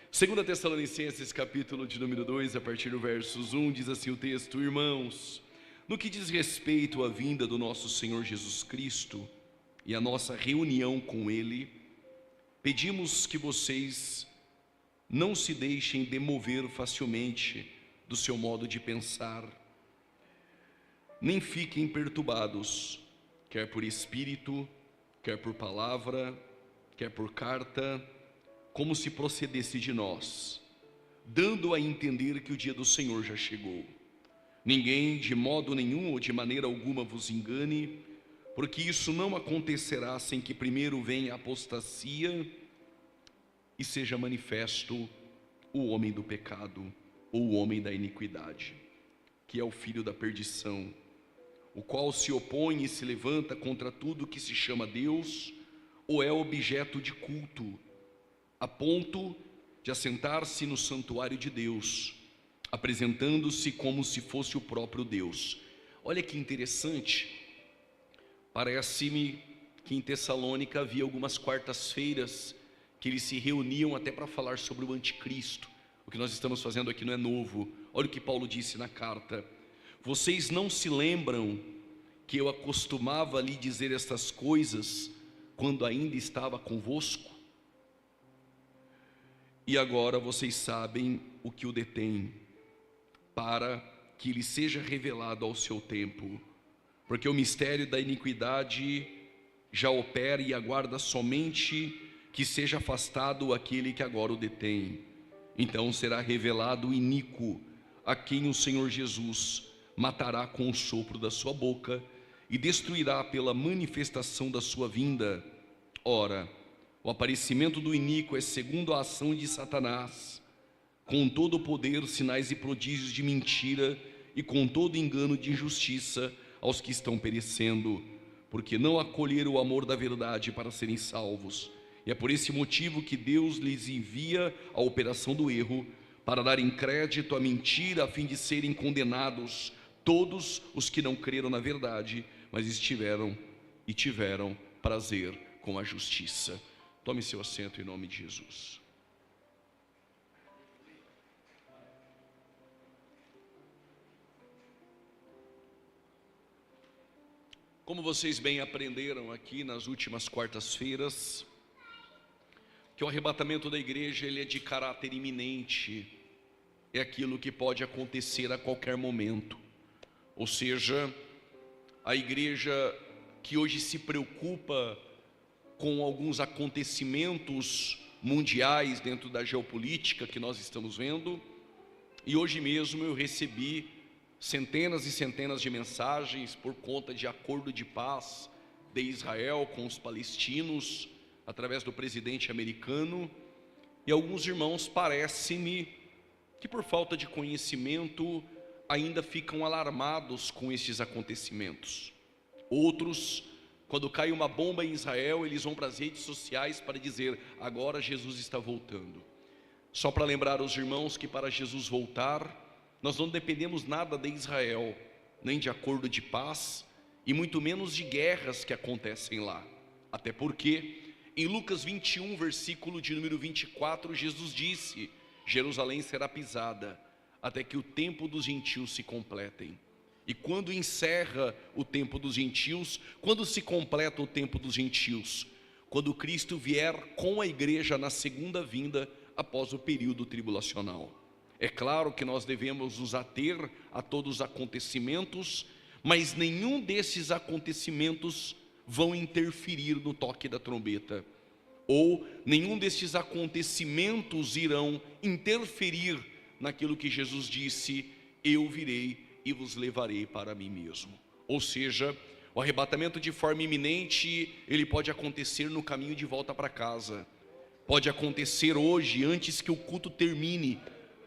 2 Tessalonicenses, capítulo de número 2, a partir do versos 1, diz assim o texto: Irmãos, no que diz respeito à vinda do nosso Senhor Jesus Cristo e a nossa reunião com Ele, pedimos que vocês não se deixem demover facilmente do seu modo de pensar, nem fiquem perturbados, quer por espírito, quer por palavra, quer por carta, como se procedesse de nós, dando a entender que o dia do Senhor já chegou. Ninguém de modo nenhum ou de maneira alguma vos engane, porque isso não acontecerá sem que primeiro venha a apostasia e seja manifesto o homem do pecado, ou o homem da iniquidade, que é o filho da perdição, o qual se opõe e se levanta contra tudo que se chama Deus, ou é objeto de culto, a ponto de assentar-se no santuário de Deus, apresentando-se como se fosse o próprio Deus. Olha que interessante, parece-me que em Tessalônica havia algumas quartas-feiras que eles se reuniam até para falar sobre o anticristo. O que nós estamos fazendo aqui não é novo. Olha o que Paulo disse na carta: vocês não se lembram que eu acostumava lhe dizer estas coisas quando ainda estava convosco? E agora vocês sabem o que o detém, para que lhe seja revelado ao seu tempo, porque o mistério da iniquidade já opera e aguarda somente que seja afastado aquele que agora o detém. Então será revelado o iníquo, a quem o Senhor Jesus matará com o sopro da sua boca e destruirá pela manifestação da sua vinda. Ora, o aparecimento do iníquo é segundo a ação de Satanás, com todo o poder, sinais e prodígios de mentira e com todo engano de injustiça aos que estão perecendo, porque não acolheram o amor da verdade para serem salvos. E é por esse motivo que Deus lhes envia a operação do erro, para darem crédito à mentira, a fim de serem condenados todos os que não creram na verdade, mas tiveram prazer com a justiça. Tome seu assento em nome de Jesus. Como vocês bem aprenderam aqui nas últimas quartas-feiras, que o arrebatamento da igreja ele é de caráter iminente, é aquilo que pode acontecer a qualquer momento. Ou seja, a igreja que hoje se preocupa com alguns acontecimentos mundiais dentro da geopolítica que nós estamos vendo, e hoje mesmo eu recebi centenas e centenas de mensagens por conta de acordo de paz de Israel com os palestinos, através do presidente americano, e alguns irmãos parece-me que por falta de conhecimento ainda ficam alarmados com estes acontecimentos. Outros, quando cai uma bomba em Israel, eles vão para as redes sociais para dizer: agora Jesus está voltando. Só para lembrar aos irmãos que para Jesus voltar, nós não dependemos nada de Israel, nem de acordo de paz, e muito menos de guerras que acontecem lá. Até porque, em Lucas 21, versículo de número 24, Jesus disse: Jerusalém será pisada, até que o tempo dos gentios se completem. E quando encerra o tempo dos gentios, quando se completa o tempo dos gentios? Quando Cristo vier com a igreja na segunda vinda, após o período tribulacional. É claro que nós devemos nos ater a todos os acontecimentos, mas nenhum desses acontecimentos vão interferir no toque da trombeta, ou nenhum desses acontecimentos irão interferir naquilo que Jesus disse: eu virei e vos levarei para mim mesmo. Ou seja, o arrebatamento de forma iminente, ele pode acontecer no caminho de volta para casa, pode acontecer hoje, antes que o culto termine,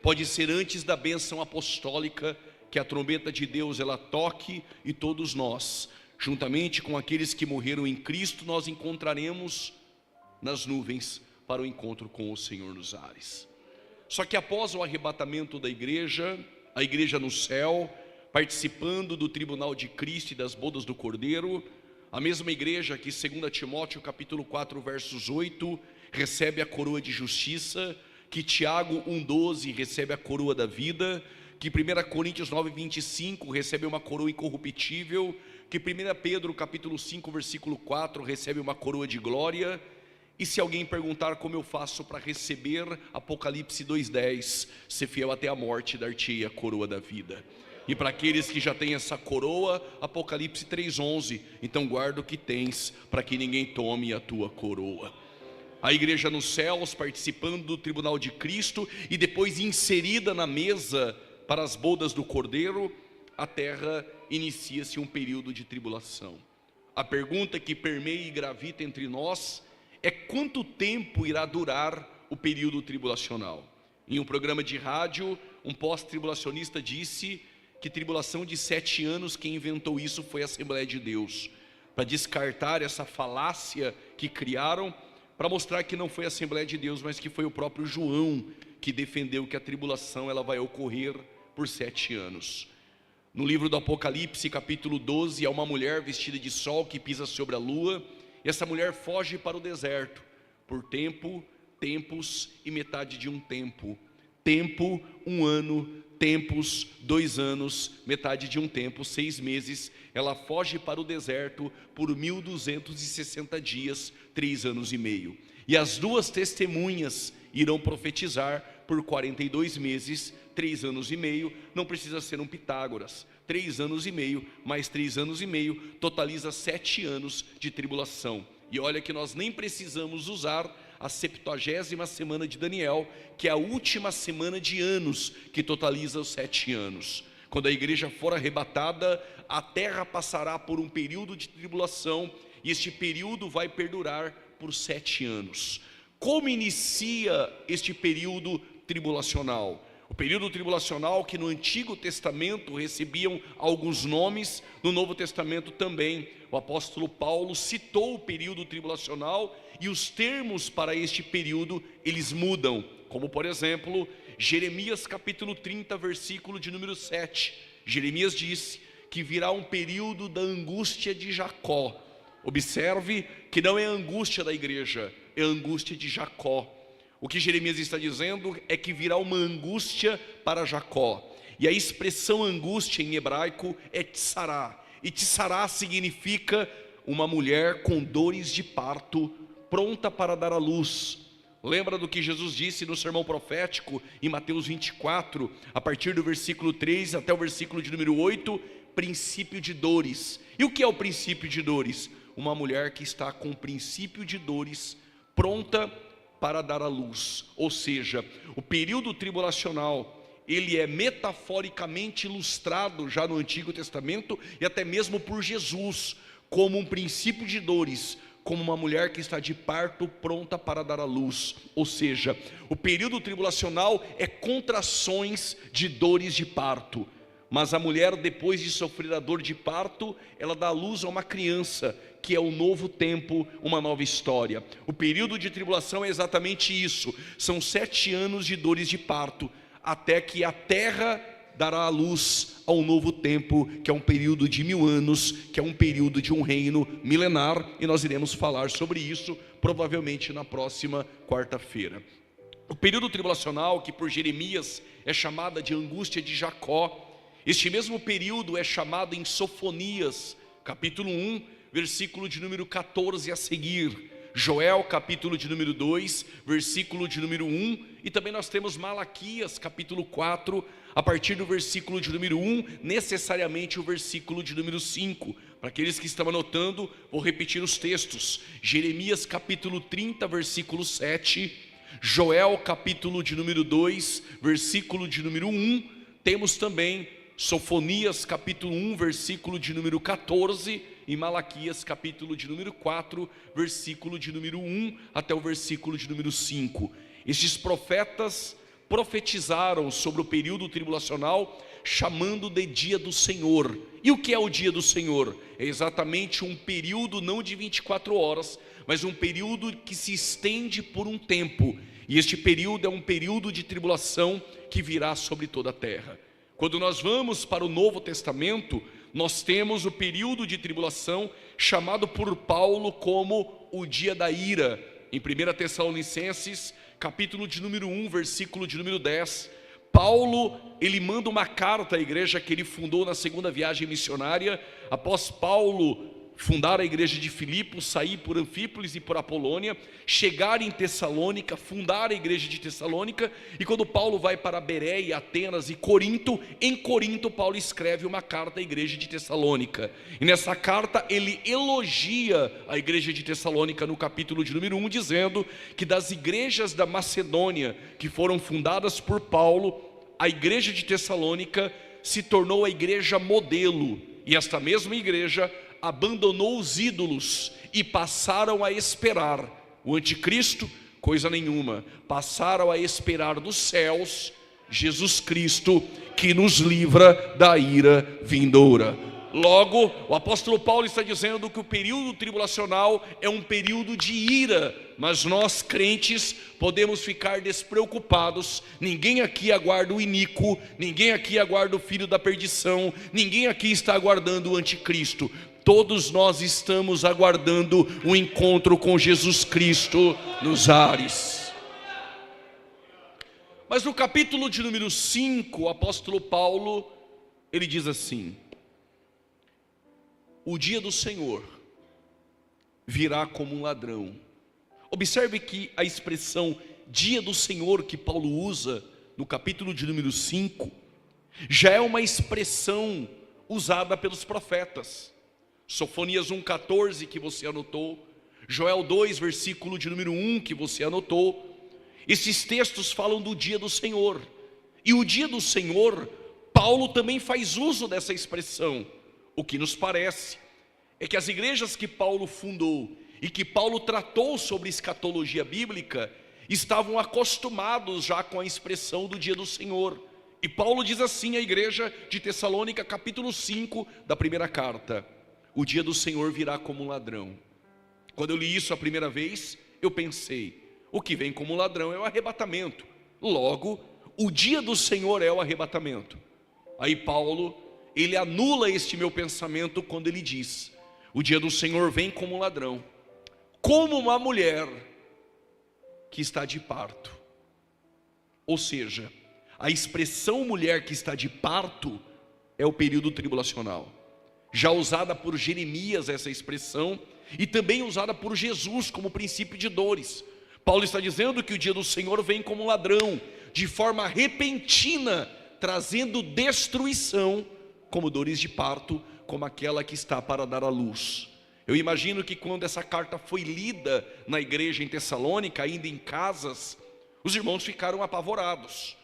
pode ser antes da bênção apostólica, que a trombeta de Deus ela toque, e todos nós, juntamente com aqueles que morreram em Cristo, nós encontraremos nas nuvens para o encontro com o Senhor nos ares. Só que após o arrebatamento da igreja, a igreja no céu, participando do tribunal de Cristo e das bodas do Cordeiro, a mesma igreja que 2 Timóteo capítulo 4 versos 8, recebe a coroa de justiça, que Tiago 1,12 recebe a coroa da vida, que 1 Coríntios 9,25 recebe uma coroa incorruptível, que 1 Pedro capítulo 5, versículo 4 recebe uma coroa de glória. E se alguém perguntar como eu faço para receber, Apocalipse 2,10, ser fiel até a morte, dar-te-ei a coroa da vida. E para aqueles que já têm essa coroa, Apocalipse 3,11, então guarda o que tens, para que ninguém tome a tua coroa. A igreja nos céus, participando do tribunal de Cristo, e depois inserida na mesa para as bodas do Cordeiro, a terra inicia-se um período de tribulação. A pergunta que permeia e gravita entre nós é: quanto tempo irá durar o período tribulacional? Em um programa de rádio, um pós-tribulacionista disse que tribulação de 7 anos, quem inventou isso foi a Assembleia de Deus, para descartar essa falácia que criaram, para mostrar que não foi a Assembleia de Deus, mas que foi o próprio João que defendeu que a tribulação ela vai ocorrer por 7 anos. No livro do Apocalipse, capítulo 12, há uma mulher vestida de sol que pisa sobre a lua, e essa mulher foge para o deserto, por tempo, tempos e metade de um tempo. Tempo, 1 ano, tempos, 2 anos, metade de um tempo, 6 meses. Ela foge para o deserto por 1260 dias, 3 anos e meio. E as 2 testemunhas irão profetizar por 42 meses, 3 anos e meio. Não precisa ser um Pitágoras. 3 anos e meio, mais 3 anos e meio, totaliza 7 anos de tribulação. E olha que nós nem precisamos usar a 70ª semana de Daniel, que é a última semana de anos, que totaliza os 7 anos. Quando a igreja for arrebatada, a terra passará por um período de tribulação, e este período vai perdurar por 7 anos. Como inicia este período tribulacional? O período tribulacional, que no Antigo Testamento recebiam alguns nomes, no Novo Testamento também. O apóstolo Paulo citou o período tribulacional, e os termos para este período, eles mudam. Como por exemplo, Jeremias capítulo 30, versículo de número 7. Jeremias disse que virá um período da angústia de Jacó. Observe que não é a angústia da igreja, é a angústia de Jacó. O que Jeremias está dizendo é que virá uma angústia para Jacó. E a expressão angústia em hebraico é tsará. E tsará significa uma mulher com dores de parto, pronta para dar à luz. Lembra do que Jesus disse no sermão profético em Mateus 24, a partir do versículo 3 até o versículo de número 8, princípio de dores. E o que é o princípio de dores? Uma mulher que está com o princípio de dores, pronta para dar à luz. Ou seja, o período tribulacional, ele é metaforicamente ilustrado já no Antigo Testamento, e até mesmo por Jesus, como um princípio de dores, como uma mulher que está de parto pronta para dar à luz. Ou seja, o período tribulacional é contrações de dores de parto. Mas a mulher, depois de sofrer a dor de parto, ela dá à luz a uma criança, que é um novo tempo, uma nova história. O período de tribulação é exatamente isso. São 7 anos de dores de parto, até que a terra dará à luz a um novo tempo, que é um período de 1000 anos, que é um período de um reino milenar, e nós iremos falar sobre isso, provavelmente na próxima quarta-feira. O período tribulacional, que por Jeremias é chamada de angústia de Jacó, este mesmo período é chamado em Sofonias, capítulo 1, versículo de número 14 a seguir. Joel, capítulo de número 2, versículo de número 1. E também nós temos Malaquias, capítulo 4, a partir do versículo de número 1, necessariamente o versículo de número 5. Para aqueles que estão anotando, vou repetir os textos. Jeremias, capítulo 30, versículo 7. Joel, capítulo de número 2, versículo de número 1. Temos também Sofonias, capítulo 1, versículo de número 14, e Malaquias, capítulo de número 4, versículo de número 1 até o versículo de número 5. Estes profetas profetizaram sobre o período tribulacional, chamando de dia do Senhor. E o que é o dia do Senhor? É exatamente um período não de 24 horas, mas um período que se estende por um tempo. E este período é um período de tribulação que virá sobre toda a terra. Quando nós vamos para o Novo Testamento, nós temos o período de tribulação chamado por Paulo como o dia da ira. Em 1 Tessalonicenses, capítulo de número 1, versículo de número 10, Paulo, ele manda uma carta à igreja que ele fundou na segunda viagem missionária, após Paulo fundar a igreja de Filipos, sair por Anfípolis e por Apolônia, chegar em Tessalônica, fundar a igreja de Tessalônica, e quando Paulo vai para Bereia, Atenas e Corinto, em Corinto Paulo escreve uma carta à igreja de Tessalônica, e nessa carta ele elogia a igreja de Tessalônica no capítulo de número 1, dizendo que das igrejas da Macedônia, que foram fundadas por Paulo, a igreja de Tessalônica se tornou a igreja modelo, e esta mesma igreja abandonou os ídolos e passaram a esperar o anticristo, coisa nenhuma, passaram a esperar dos céus Jesus Cristo, que nos livra da ira vindoura. Logo, o apóstolo Paulo está dizendo que o período tribulacional é um período de ira, mas nós crentes podemos ficar despreocupados. Ninguém aqui aguarda o iníquo, ninguém aqui aguarda o filho da perdição, ninguém aqui está aguardando o anticristo. Todos nós estamos aguardando o encontro com Jesus Cristo nos ares. Mas no capítulo de número 5, o apóstolo Paulo, ele diz assim: o dia do Senhor virá como um ladrão. Observe que a expressão dia do Senhor que Paulo usa no capítulo de número 5, já é uma expressão usada pelos profetas. Sofonias 1,14 que você anotou, Joel 2, versículo de número 1 que você anotou. Esses textos falam do dia do Senhor. E o dia do Senhor, Paulo também faz uso dessa expressão. O que nos parece é que as igrejas que Paulo fundou e que Paulo tratou sobre escatologia bíblica estavam acostumados já com a expressão do dia do Senhor. E Paulo diz assim à igreja de Tessalônica, capítulo 5 da primeira carta: o dia do Senhor virá como um ladrão. Quando eu li isso a primeira vez, eu pensei, o que vem como um ladrão é o arrebatamento. Logo, o dia do Senhor é o arrebatamento. Aí Paulo, ele anula este meu pensamento quando ele diz: o dia do Senhor vem como um ladrão, como uma mulher que está de parto. Ou seja, a expressão mulher que está de parto é o período tribulacional. Já usada por Jeremias essa expressão, e também usada por Jesus como princípio de dores. Paulo está dizendo que o dia do Senhor vem como um ladrão, de forma repentina, trazendo destruição, como dores de parto, como aquela que está para dar à luz. Eu imagino que quando essa carta foi lida na igreja em Tessalônica, ainda em casas, os irmãos ficaram apavorados,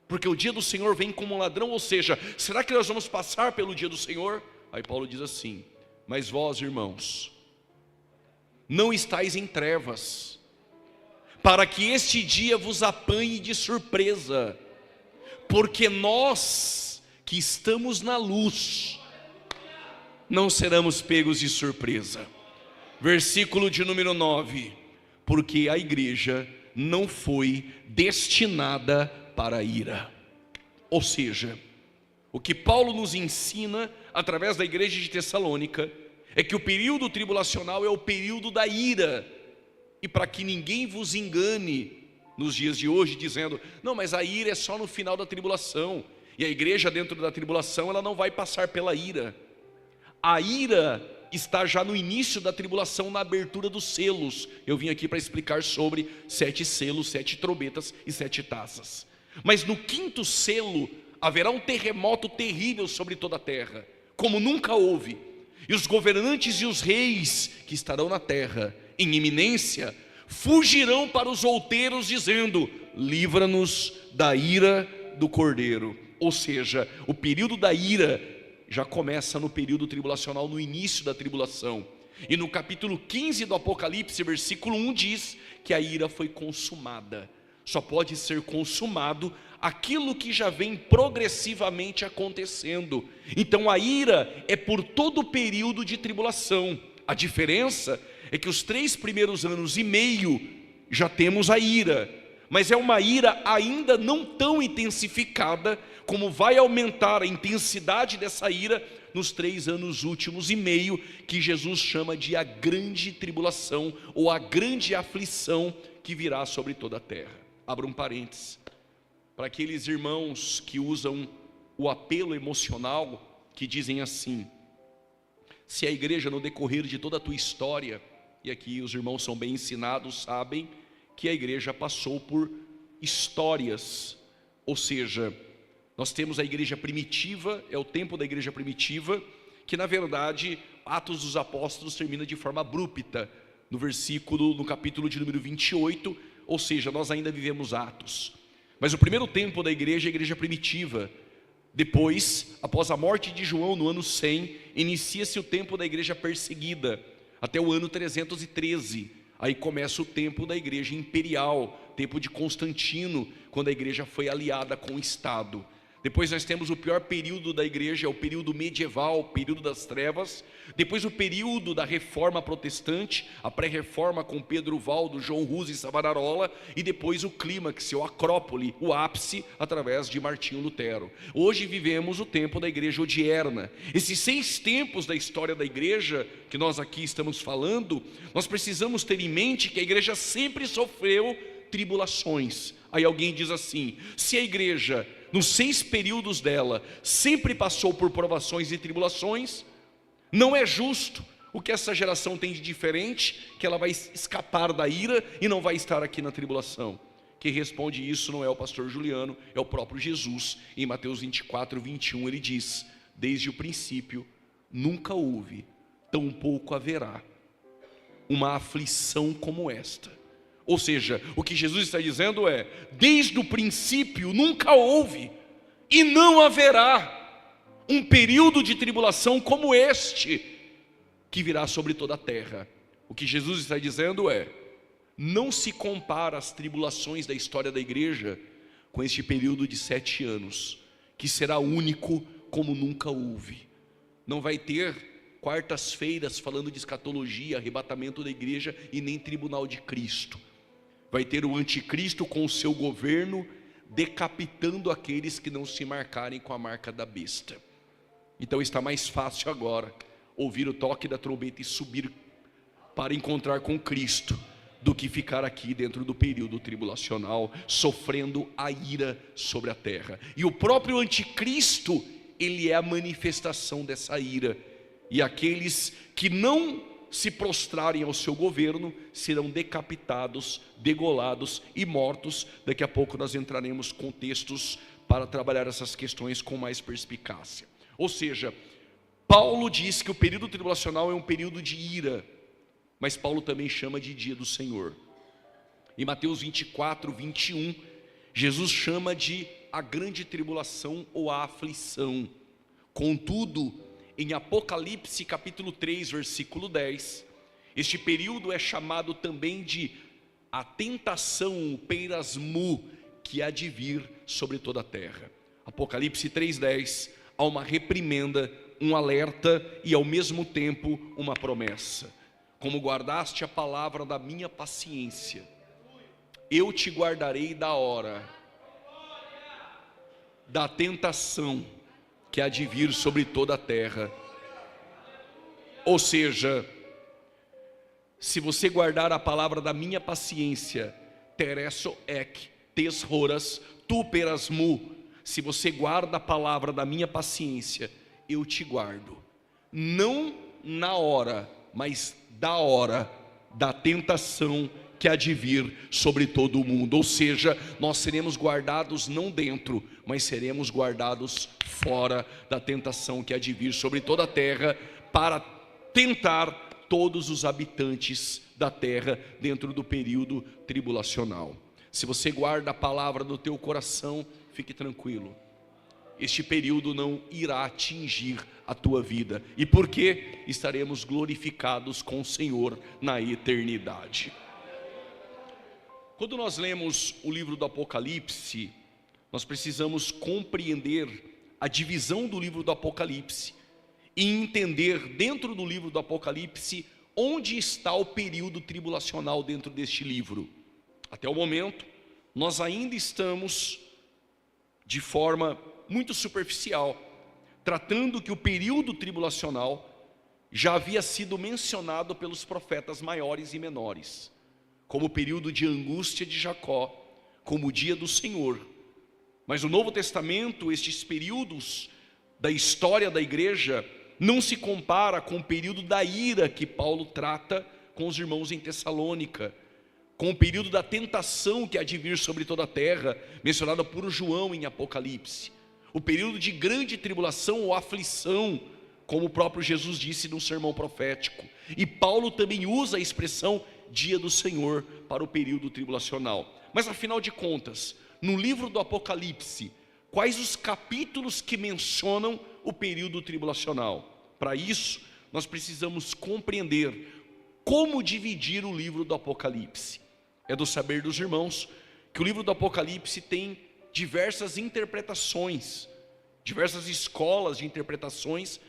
porque o dia do Senhor vem como um ladrão. Ou seja, será que nós vamos passar pelo dia do Senhor? Aí Paulo diz assim: mas vós, irmãos, não estáis em trevas, para que este dia vos apanhe de surpresa, porque nós que estamos na luz não seremos pegos de surpresa. Versículo de número 9: porque a igreja não foi destinada para a ira. Ou seja, o que Paulo nos ensina através da igreja de Tessalônica é que o período tribulacional é o período da ira. E para que ninguém vos engane nos dias de hoje dizendo: não, mas a ira é só no final da tribulação, e a igreja dentro da tribulação ela não vai passar pela ira. A ira está já no início da tribulação, na abertura dos selos. Eu vim aqui para explicar sobre 7 selos, 7 trombetas e 7 taças. Mas no 5º selo haverá um terremoto terrível sobre toda a terra, como nunca houve. E os governantes e os reis que estarão na terra em iminência fugirão para os outeiros dizendo: livra-nos da ira do Cordeiro. Ou seja, o período da ira já começa no período tribulacional, no início da tribulação. E no capítulo 15 do Apocalipse, versículo 1 diz que a ira foi consumada. Só pode ser consumado aquilo que já vem progressivamente acontecendo. Então a ira é por todo o período de tribulação. A diferença é que os 3 primeiros anos e meio já temos a ira, mas é uma ira ainda não tão intensificada, como vai aumentar a intensidade dessa ira nos 3 anos últimos e meio, que Jesus chama de a grande tribulação, ou a grande aflição que virá sobre toda a terra. abra um parênteses, para aqueles irmãos que usam o apelo emocional, que dizem assim: se a igreja no decorrer de toda a tua história, e aqui os irmãos são bem ensinados, sabem que a igreja passou por histórias, ou seja, nós temos a igreja primitiva, é o tempo da igreja primitiva, que na verdade Atos dos Apóstolos termina de forma abrupta, no capítulo de número 28, ou seja, nós ainda vivemos Atos. Mas o primeiro tempo da igreja é a igreja primitiva. Depois, após a morte de João no ano 100, inicia-se o tempo da igreja perseguida, até o ano 313. Aí começa o tempo da igreja imperial, tempo de Constantino, quando a igreja foi aliada com o Estado. Depois nós temos o pior período da igreja, é o período medieval, o período das trevas. Depois o período da reforma protestante, a pré-reforma com Pedro Valdo, João Rus e Savonarola. E depois o clímax, o acrópole, o ápice, através de Martinho Lutero. Hoje vivemos o tempo da igreja odierna. Esses 6 tempos da história da igreja, que nós aqui estamos falando, nós precisamos ter em mente que a igreja sempre sofreu tribulações. Aí alguém diz assim: se a igreja, nos 6 períodos dela, sempre passou por provações e tribulações, não é justo o que essa geração tem de diferente, que ela vai escapar da ira e não vai estar aqui na tribulação. Quem responde isso não é o pastor Juliano, é o próprio Jesus. Em Mateus 24, 21 ele diz: desde o princípio nunca houve, tampouco haverá uma aflição como esta. Ou seja, o que Jesus está dizendo é: desde o princípio nunca houve e não haverá um período de tribulação como este que virá sobre toda a terra. O que Jesus está dizendo é: não se compara as tribulações da história da igreja com este período de 7 anos, que será único como nunca houve. Não vai ter quartas-feiras falando de escatologia, arrebatamento da igreja, e nem tribunal de Cristo. Vai ter o anticristo com o seu governo, decapitando aqueles que não se marcarem com a marca da besta. Então está mais fácil agora ouvir o toque da trombeta e subir para encontrar com Cristo, do que ficar aqui dentro do período tribulacional, sofrendo a ira sobre a terra. E o próprio anticristo, ele é a manifestação dessa ira. E aqueles que não se prostrarem ao seu governo serão decapitados, degolados e mortos. Daqui a pouco nós entraremos com textos para trabalhar essas questões com mais perspicácia. Ou seja, Paulo diz que o período tribulacional é um período de ira, mas Paulo também chama de dia do Senhor. Em Mateus 24, 21, Jesus chama de a grande tribulação ou a aflição. Contudo, em Apocalipse capítulo 3, versículo 10, este período é chamado também de a tentação, o peirasmu, que há de vir sobre toda a terra. Apocalipse 3:10, há uma reprimenda, um alerta e ao mesmo tempo uma promessa. Como guardaste a palavra da minha paciência, eu te guardarei da hora da tentação que há de vir sobre toda a terra. Ou seja, se você guardar a palavra da minha paciência, teresso ek, tes horas, tu perasmu, se você guarda a palavra da minha paciência, eu te guardo, não na hora, mas da hora da tentação que há de vir sobre todo o mundo. Ou seja, nós seremos guardados não dentro, mas seremos guardados fora da tentação que há de vir sobre toda a terra, para tentar todos os habitantes da terra dentro do período tribulacional. Se você guarda a palavra no teu coração, fique tranquilo, este período não irá atingir a tua vida. E por quê? Estaremos glorificados com o Senhor na eternidade. Quando nós lemos o livro do Apocalipse, nós precisamos compreender a divisão do livro do Apocalipse e entender dentro do livro do Apocalipse onde está o período tribulacional dentro deste livro. Até o momento, nós ainda estamos de forma muito superficial, tratando que o período tribulacional já havia sido mencionado pelos profetas maiores e menores, como o período de angústia de Jacó, como o dia do Senhor. Mas no Novo Testamento, estes períodos da história da igreja não se compara com o período da ira que Paulo trata com os irmãos em Tessalônica, com o período da tentação que há de vir sobre toda a terra, mencionada por João em Apocalipse, o período de grande tribulação ou aflição, como o próprio Jesus disse no sermão profético. E Paulo também usa a expressão dia do Senhor para o período tribulacional. Mas afinal de contas, no livro do Apocalipse, quais os capítulos que mencionam o período tribulacional? Para isso, nós precisamos compreender como dividir o livro do Apocalipse. É do saber dos irmãos que o livro do Apocalipse tem diversas interpretações, diversas escolas de interpretações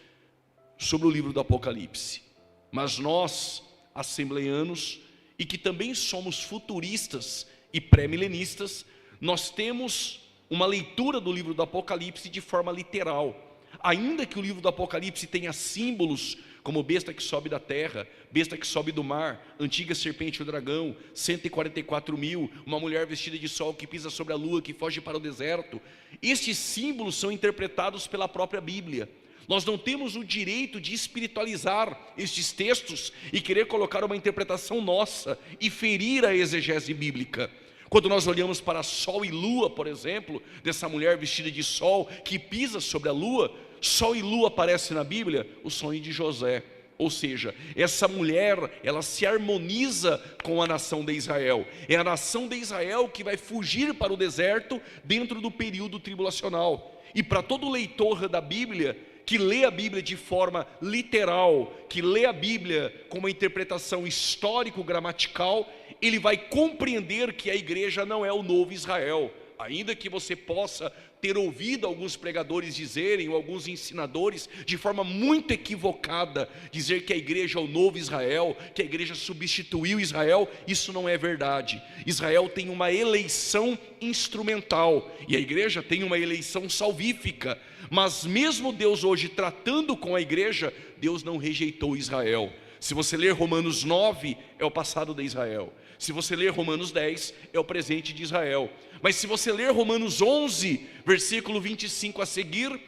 sobre o livro do Apocalipse. Mas nós, assembleanos, e que também somos futuristas e pré-milenistas, nós temos uma leitura do livro do Apocalipse de forma literal. Ainda que o livro do Apocalipse tenha símbolos como besta que sobe da terra, besta que sobe do mar, antiga serpente e o dragão, 144 mil, uma mulher vestida de sol que pisa sobre a lua, que foge para o deserto, estes símbolos são interpretados pela própria Bíblia. Nós não temos o direito de espiritualizar estes textos e querer colocar uma interpretação nossa e ferir a exegese bíblica. Quando nós olhamos para sol e lua, por exemplo, dessa mulher vestida de sol que pisa sobre a lua, sol e lua aparece na Bíblia, o sonho de José. Ou seja, essa mulher, ela se harmoniza com a nação de Israel. É a nação de Israel que vai fugir para o deserto dentro do período tribulacional. E para todo leitor da Bíblia, que lê a Bíblia de forma literal, que lê a Bíblia com uma interpretação histórico-gramatical, ele vai compreender que a igreja não é o novo Israel. Ainda que você possa ter ouvido alguns pregadores dizerem, ou alguns ensinadores, de forma muito equivocada, dizer que a igreja é o novo Israel, que a igreja substituiu Israel, isso não é verdade. Israel tem uma eleição instrumental, e a igreja tem uma eleição salvífica. Mas mesmo Deus hoje tratando com a igreja, Deus não rejeitou Israel. Se você ler Romanos 9, é o passado de Israel. Se você ler Romanos 10, é o presente de Israel. Mas se você ler Romanos 11, versículo 25 a seguir,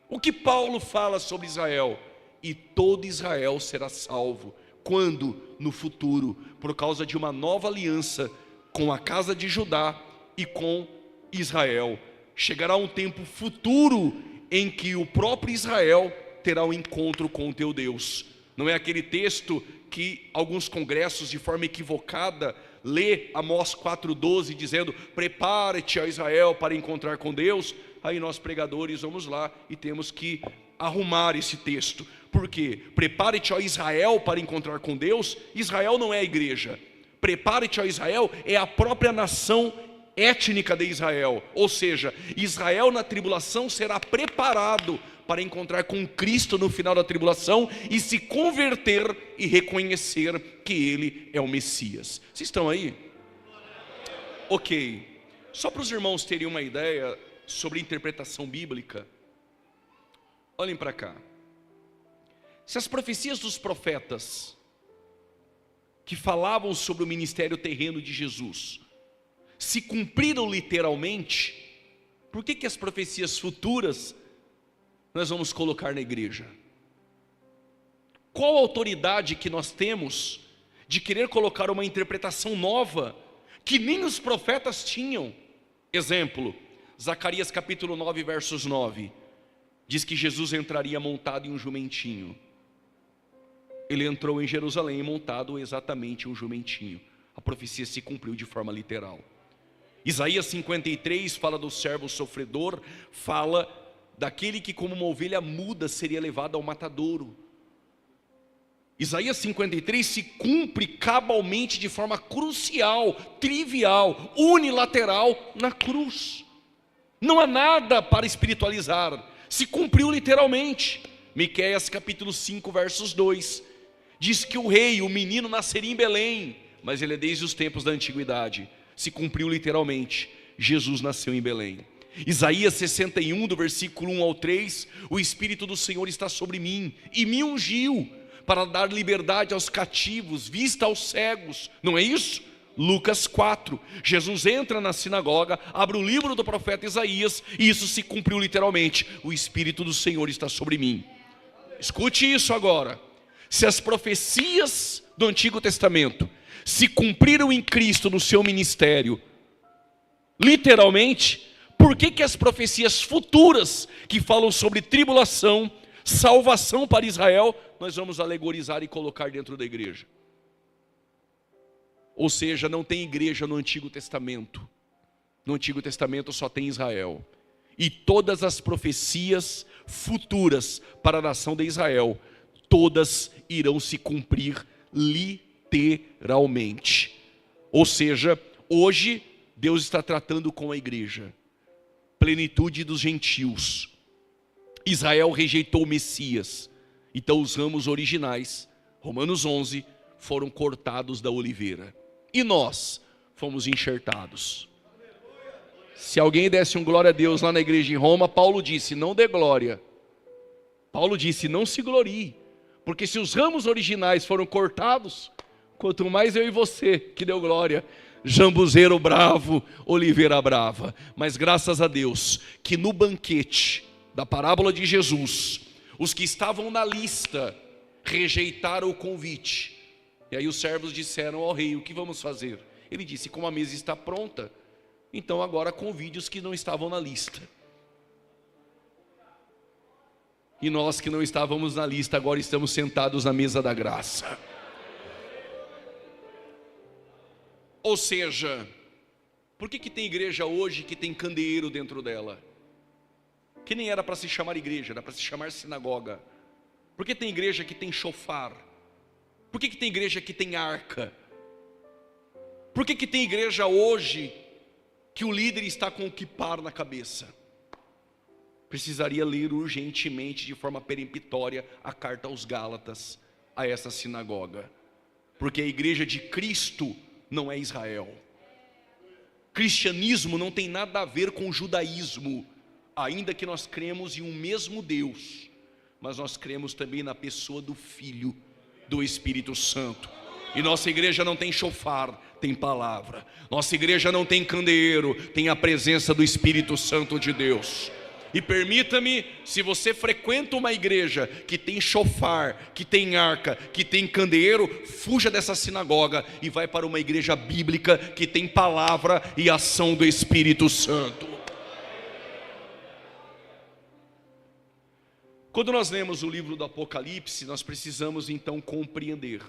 o que Paulo fala sobre Israel? E todo Israel será salvo. Quando? No futuro, por causa de uma nova aliança com a casa de Judá e com Israel. Chegará um tempo futuro em que o próprio Israel terá um encontro com o teu Deus. Não é aquele texto que alguns congressos de forma equivocada lê Amós 4,12 dizendo: prepare-te a Israel para encontrar com Deus. Aí nós pregadores vamos lá e temos que arrumar esse texto. Por quê? Prepare-te a Israel para encontrar com Deus. Israel não é a igreja. Prepare-te a Israel é a própria nação étnica de Israel. Ou seja, Israel na tribulação será preparado para encontrar com Cristo no final da tribulação e se converter e reconhecer que Ele é o Messias. Vocês estão aí? Ok. Só para os irmãos terem uma ideia sobre interpretação bíblica, olhem para cá. Se as profecias dos profetas que falavam sobre o ministério terreno de Jesus se cumpriram literalmente, por que as profecias futuras nós vamos colocar na igreja? Qual a autoridade que nós temos de querer colocar uma interpretação nova que nem os profetas tinham? Exemplo, Zacarias capítulo 9, versos 9, diz que Jesus entraria montado em um jumentinho. Ele entrou em Jerusalém montado exatamente em um jumentinho. A profecia se cumpriu de forma literal. Isaías 53 fala do servo sofredor, fala daquele que como uma ovelha muda seria levado ao matadouro. Isaías 53 se cumpre cabalmente de forma crucial, trivial, unilateral na cruz. Não há nada para espiritualizar, se cumpriu literalmente. Miqueias capítulo 5 versos 2 diz que o rei, o menino nasceria em Belém, mas ele é desde os tempos da antiguidade. Se cumpriu literalmente, Jesus nasceu em Belém. Isaías 61 do versículo 1 ao 3, o Espírito do Senhor está sobre mim e me ungiu para dar liberdade aos cativos, vista aos cegos. Não é isso? Lucas 4, Jesus entra na sinagoga, abre o livro do profeta Isaías, e isso se cumpriu literalmente: o Espírito do Senhor está sobre mim. Escute isso agora. Se as profecias do Antigo Testamento se cumpriram em Cristo no seu ministério, literalmente, por que as profecias futuras que falam sobre tribulação, salvação para Israel, nós vamos alegorizar e colocar dentro da igreja? Ou seja, não tem igreja no Antigo Testamento. No Antigo Testamento só tem Israel. E todas as profecias futuras para a nação de Israel, todas irão se cumprir literalmente. Ou seja, hoje Deus está tratando com a igreja. Plenitude dos gentios. Israel rejeitou o Messias. Então os ramos originais, Romanos 11, foram cortados da oliveira. E nós fomos enxertados. Se alguém desse um glória a Deus lá na igreja em Roma, Paulo disse: não dê glória. Paulo disse: não se glorie. Porque se os ramos originais foram cortados, quanto mais eu e você que deu glória. Jambuzeiro bravo, oliveira brava. Mas graças a Deus que no banquete da parábola de Jesus, os que estavam na lista rejeitaram o convite. E aí os servos disseram ao rei: o que vamos fazer? Ele disse: como a mesa está pronta, então agora convide os que não estavam na lista. E nós que não estávamos na lista, agora estamos sentados na mesa da graça. Ou seja, por que tem igreja hoje que tem candeeiro dentro dela? Que nem era para se chamar igreja, era para se chamar sinagoga. Por que tem igreja que tem chofar? Por que tem igreja que tem arca? Por que tem igreja hoje que o líder está com o quipar na cabeça? Precisaria ler urgentemente, de forma peremptória, a carta aos Gálatas, a essa sinagoga. Porque a igreja de Cristo não é Israel. Cristianismo não tem nada a ver com judaísmo, ainda que nós cremos em um mesmo Deus, mas nós cremos também na pessoa do Filho, do Espírito Santo. E nossa igreja não tem chofar, tem palavra. Nossa igreja não tem candeeiro, tem a presença do Espírito Santo de Deus. E permita-me, se você frequenta uma igreja que tem chofar, que tem arca, que tem candeeiro, fuja dessa sinagoga e vai para uma igreja bíblica que tem palavra e ação do Espírito Santo. Quando nós lemos o livro do Apocalipse, nós precisamos então compreender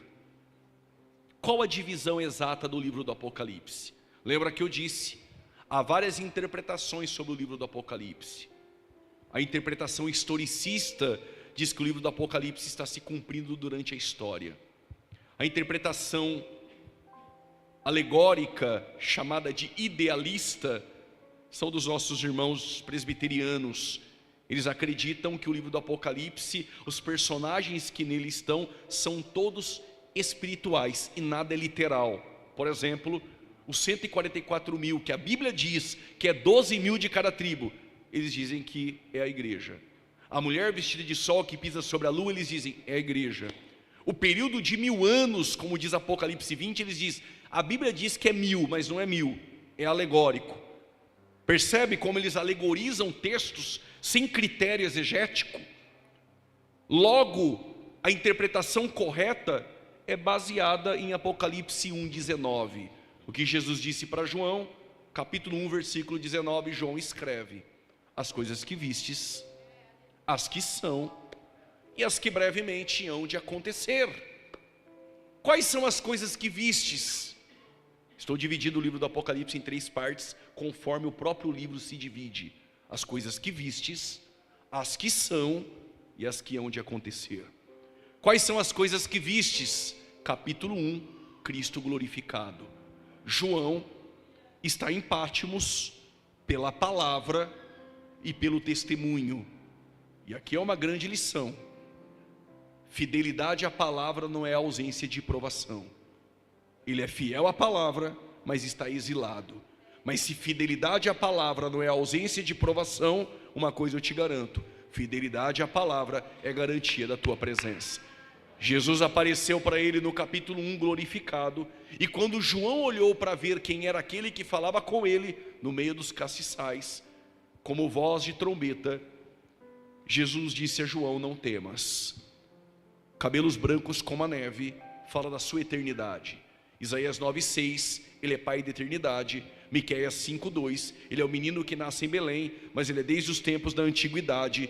qual a divisão exata do livro do Apocalipse. Lembra que eu disse, há várias interpretações sobre o livro do Apocalipse. A interpretação historicista diz que o livro do Apocalipse está se cumprindo durante a história. A interpretação alegórica, chamada de idealista, são dos nossos irmãos presbiterianos. Eles acreditam que o livro do Apocalipse, os personagens que nele estão, são todos espirituais e nada é literal. Por exemplo, os 144 mil, que a Bíblia diz que é 12 mil de cada tribo, eles dizem que é a igreja. A mulher vestida de sol que pisa sobre a lua, eles dizem, é a igreja. O período de 1000 anos, como diz Apocalipse 20, eles dizem, a Bíblia diz que é 1000, mas não é 1000, é alegórico. Percebe como eles alegorizam textos sem critério exegético? Logo, a interpretação correta é baseada em Apocalipse 1:19. O que Jesus disse para João, capítulo 1, versículo 19, João escreve: as coisas que vistes, as que são e as que brevemente hão de acontecer. Quais são as coisas que vistes? Estou dividindo o livro do Apocalipse em 3 partes, conforme o próprio livro se divide. As coisas que vistes, as que são e as que hão de acontecer. Quais são as coisas que vistes? Capítulo 1, Cristo glorificado. João está em Pátimos pela palavra e pelo testemunho. E aqui é uma grande lição. Fidelidade à palavra não é ausência de provação. Ele é fiel à palavra, mas está exilado. Mas se fidelidade à palavra não é ausência de provação, uma coisa eu te garanto: fidelidade à palavra é garantia da tua presença. Jesus apareceu para ele no capítulo 1 glorificado, e quando João olhou para ver quem era aquele que falava com ele, no meio dos castiçais, como voz de trombeta, Jesus disse a João: não temas. Cabelos brancos como a neve, fala da sua eternidade. Isaías 9:6, ele é pai da eternidade. Miqueias 5:2, ele é o menino que nasce em Belém, mas ele é desde os tempos da antiguidade.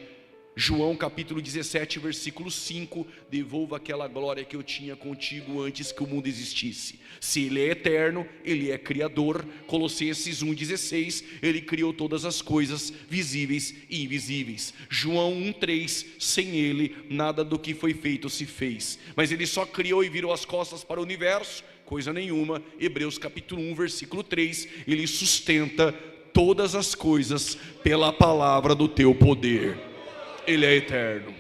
João capítulo 17, versículo 5, devolva aquela glória que eu tinha contigo antes que o mundo existisse. Se ele é eterno, ele é criador. Colossenses 1:16, ele criou todas as coisas, visíveis e invisíveis. João 1:3, sem ele, nada do que foi feito se fez. Mas ele só criou e virou as costas para o universo? Coisa nenhuma. Hebreus capítulo 1, versículo 3, ele sustenta todas as coisas pela palavra do teu poder. Ele é eterno.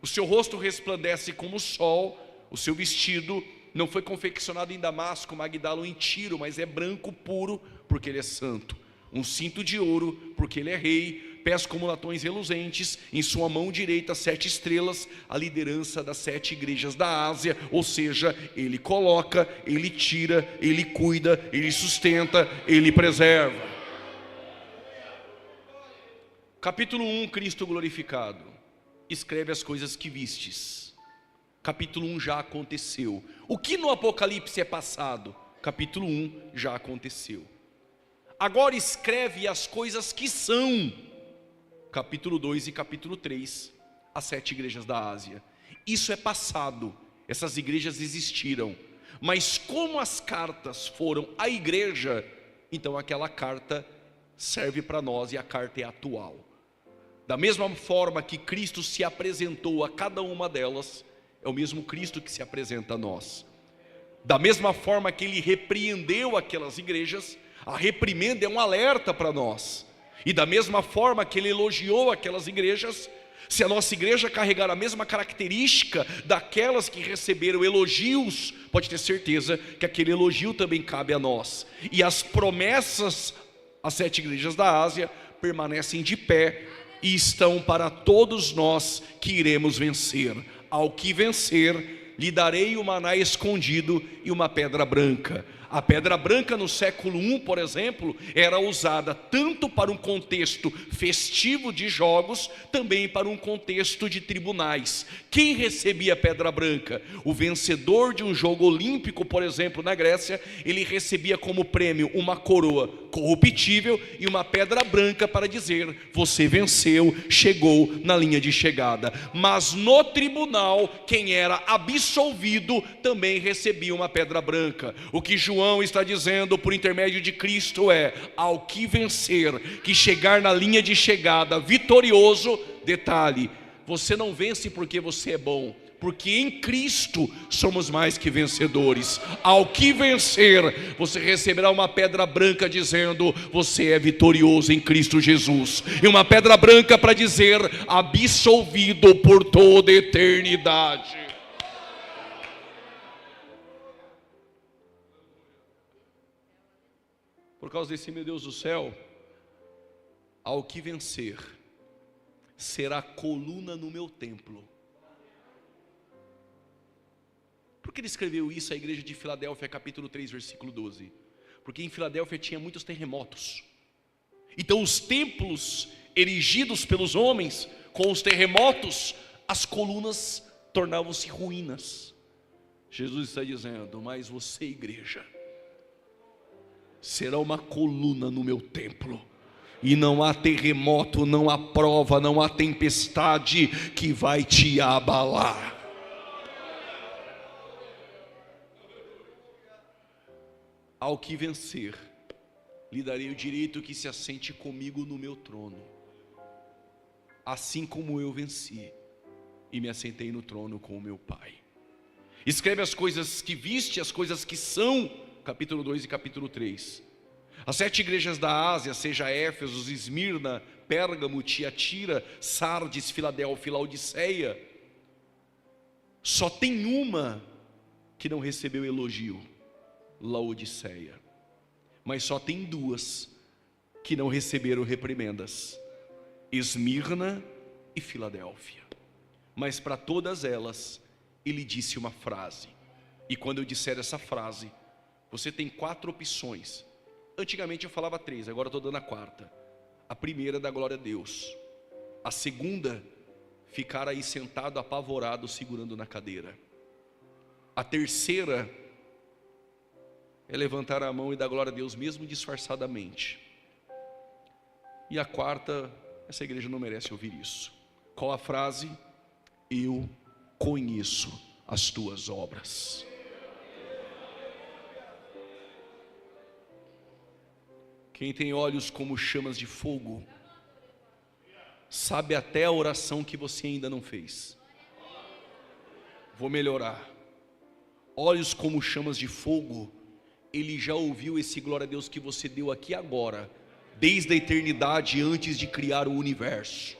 O seu rosto resplandece como o sol. O seu vestido não foi confeccionado em Damasco, Magdalo em Tiro, mas é branco puro, porque ele é santo. Um cinto de ouro, porque ele é rei. Pés como latões reluzentes. Em sua mão direita 7 estrelas, a liderança das 7 igrejas da Ásia. Ou seja, ele coloca, ele tira, ele cuida, ele sustenta, ele preserva. Capítulo 1, Cristo glorificado. Escreve as coisas que vistes. Capítulo 1 já aconteceu. O que no Apocalipse é passado? Capítulo 1 já aconteceu. Agora escreve as coisas que são. Capítulo 2 e capítulo 3. As 7 igrejas da Ásia. Isso é passado. Essas igrejas existiram. Mas como as cartas foram à igreja, então aquela carta serve para nós e a carta é atual. Da mesma forma que Cristo se apresentou a cada uma delas, é o mesmo Cristo que se apresenta a nós. Da mesma forma que ele repreendeu aquelas igrejas, a reprimenda é um alerta para nós. E da mesma forma que ele elogiou aquelas igrejas, se a nossa igreja carregar a mesma característica daquelas que receberam elogios, pode ter certeza que aquele elogio também cabe a nós. E as promessas às 7 igrejas da Ásia permanecem de pé e estão para todos nós que iremos vencer. Ao que vencer, lhe darei o maná escondido e uma pedra branca. A pedra branca no século I, por exemplo, era usada tanto para um contexto festivo de jogos, também para um contexto de tribunais. Quem recebia a pedra branca? O vencedor de um jogo olímpico, por exemplo, na Grécia, ele recebia como prêmio uma coroa corruptível e uma pedra branca para dizer: você venceu, chegou na linha de chegada. Mas no tribunal, quem era absolvido também recebia uma pedra branca. O que João está dizendo por intermédio de Cristo é: ao que vencer, que chegar na linha de chegada vitorioso. Detalhe, você não vence porque você é bom, porque em Cristo somos mais que vencedores. Ao que vencer, você receberá uma pedra branca dizendo: você é vitorioso em Cristo Jesus. E uma pedra branca para dizer: absolvido por toda a eternidade. Por causa desse meu Deus do céu, ao que vencer, será coluna no meu templo. Por que ele escreveu isso à igreja de Filadélfia, capítulo 3, versículo 12? Porque em Filadélfia tinha muitos terremotos. Então os templos erigidos pelos homens, com os terremotos, as colunas tornavam-se ruínas. Jesus está dizendo: mas você, igreja, será uma coluna no meu templo. E não há terremoto, não há prova, não há tempestade que vai te abalar. Ao que vencer, lhe darei o direito que se assente comigo no meu trono, assim como eu venci e me assentei no trono com o meu Pai. Escreve as coisas que viste, as coisas que são, capítulo 2 e capítulo 3. As 7 igrejas da Ásia, seja Éfeso, Esmirna, Pérgamo, Tiatira, Sardes, Filadélfia e Laodiceia, só tem uma que não recebeu elogio: Laodiceia. Mas só tem 2 que não receberam reprimendas: Esmirna e Filadélfia. Mas para todas elas, ele disse uma frase. E quando eu disser essa frase, você tem 4 opções. Antigamente eu falava 3, agora eu estou dando a 4. A primeira é dar glória a Deus. A segunda, ficar aí sentado, apavorado, segurando na cadeira. A terceira é levantar a mão e dar glória a Deus, mesmo disfarçadamente. E a quarta, essa igreja não merece ouvir isso. Qual a frase? Eu conheço as tuas obras. Quem tem olhos como chamas de fogo, sabe até a oração que você ainda não fez. Vou melhorar. Olhos como chamas de fogo, ele já ouviu esse glória a Deus que você deu aqui agora, desde a eternidade, antes de criar o universo.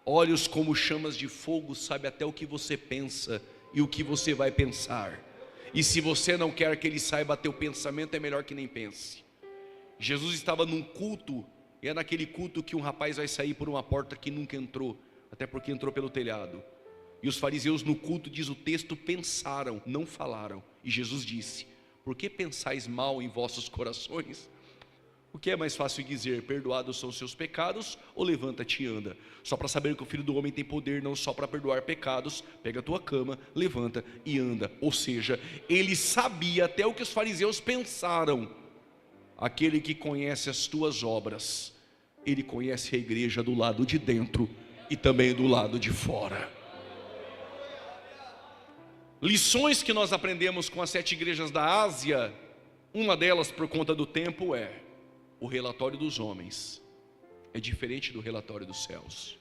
Olhos como chamas de fogo, sabe até o que você pensa e o que você vai pensar. E se você não quer que ele saiba teu pensamento, é melhor que nem pense. Jesus estava num culto, e é naquele culto que um rapaz vai sair por uma porta que nunca entrou, até porque entrou pelo telhado. E os fariseus no culto, diz o texto, pensaram, não falaram. E Jesus disse: por que pensais mal em vossos corações? O que é mais fácil dizer? Perdoados são os seus pecados, ou levanta-te e anda? Só para saber que o Filho do Homem tem poder não só para perdoar pecados, pega a tua cama, levanta e anda. Ou seja, ele sabia até o que os fariseus pensaram. Aquele que conhece as tuas obras, ele conhece a igreja do lado de dentro e também do lado de fora. Lições que nós aprendemos com as 7 igrejas da Ásia, uma delas, por conta do tempo, é: o relatório dos homens é diferente do relatório dos céus.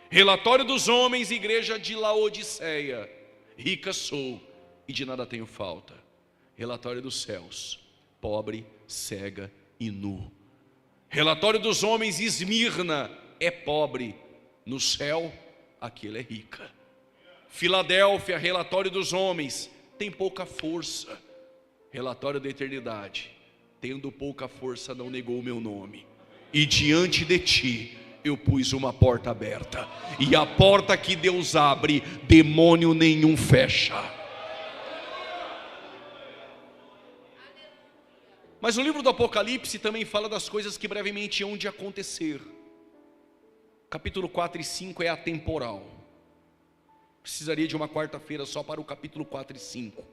Relatório dos homens, igreja de Laodiceia: rica sou e de nada tenho falta. Relatório dos céus: pobre, cega e nu. Relatório dos homens, Esmirna é pobre, no céu aquilo é rica. Filadélfia, relatório dos homens, tem pouca força. Relatório da eternidade: tendo pouca força, não negou o meu nome, e diante de ti eu pus uma porta aberta, e a porta que Deus abre, demônio nenhum fecha. Mas o livro do Apocalipse também fala das coisas que brevemente hão de acontecer. Capítulo 4 e 5 é atemporal. Precisaria de uma quarta-feira só para o capítulo 4 e 5.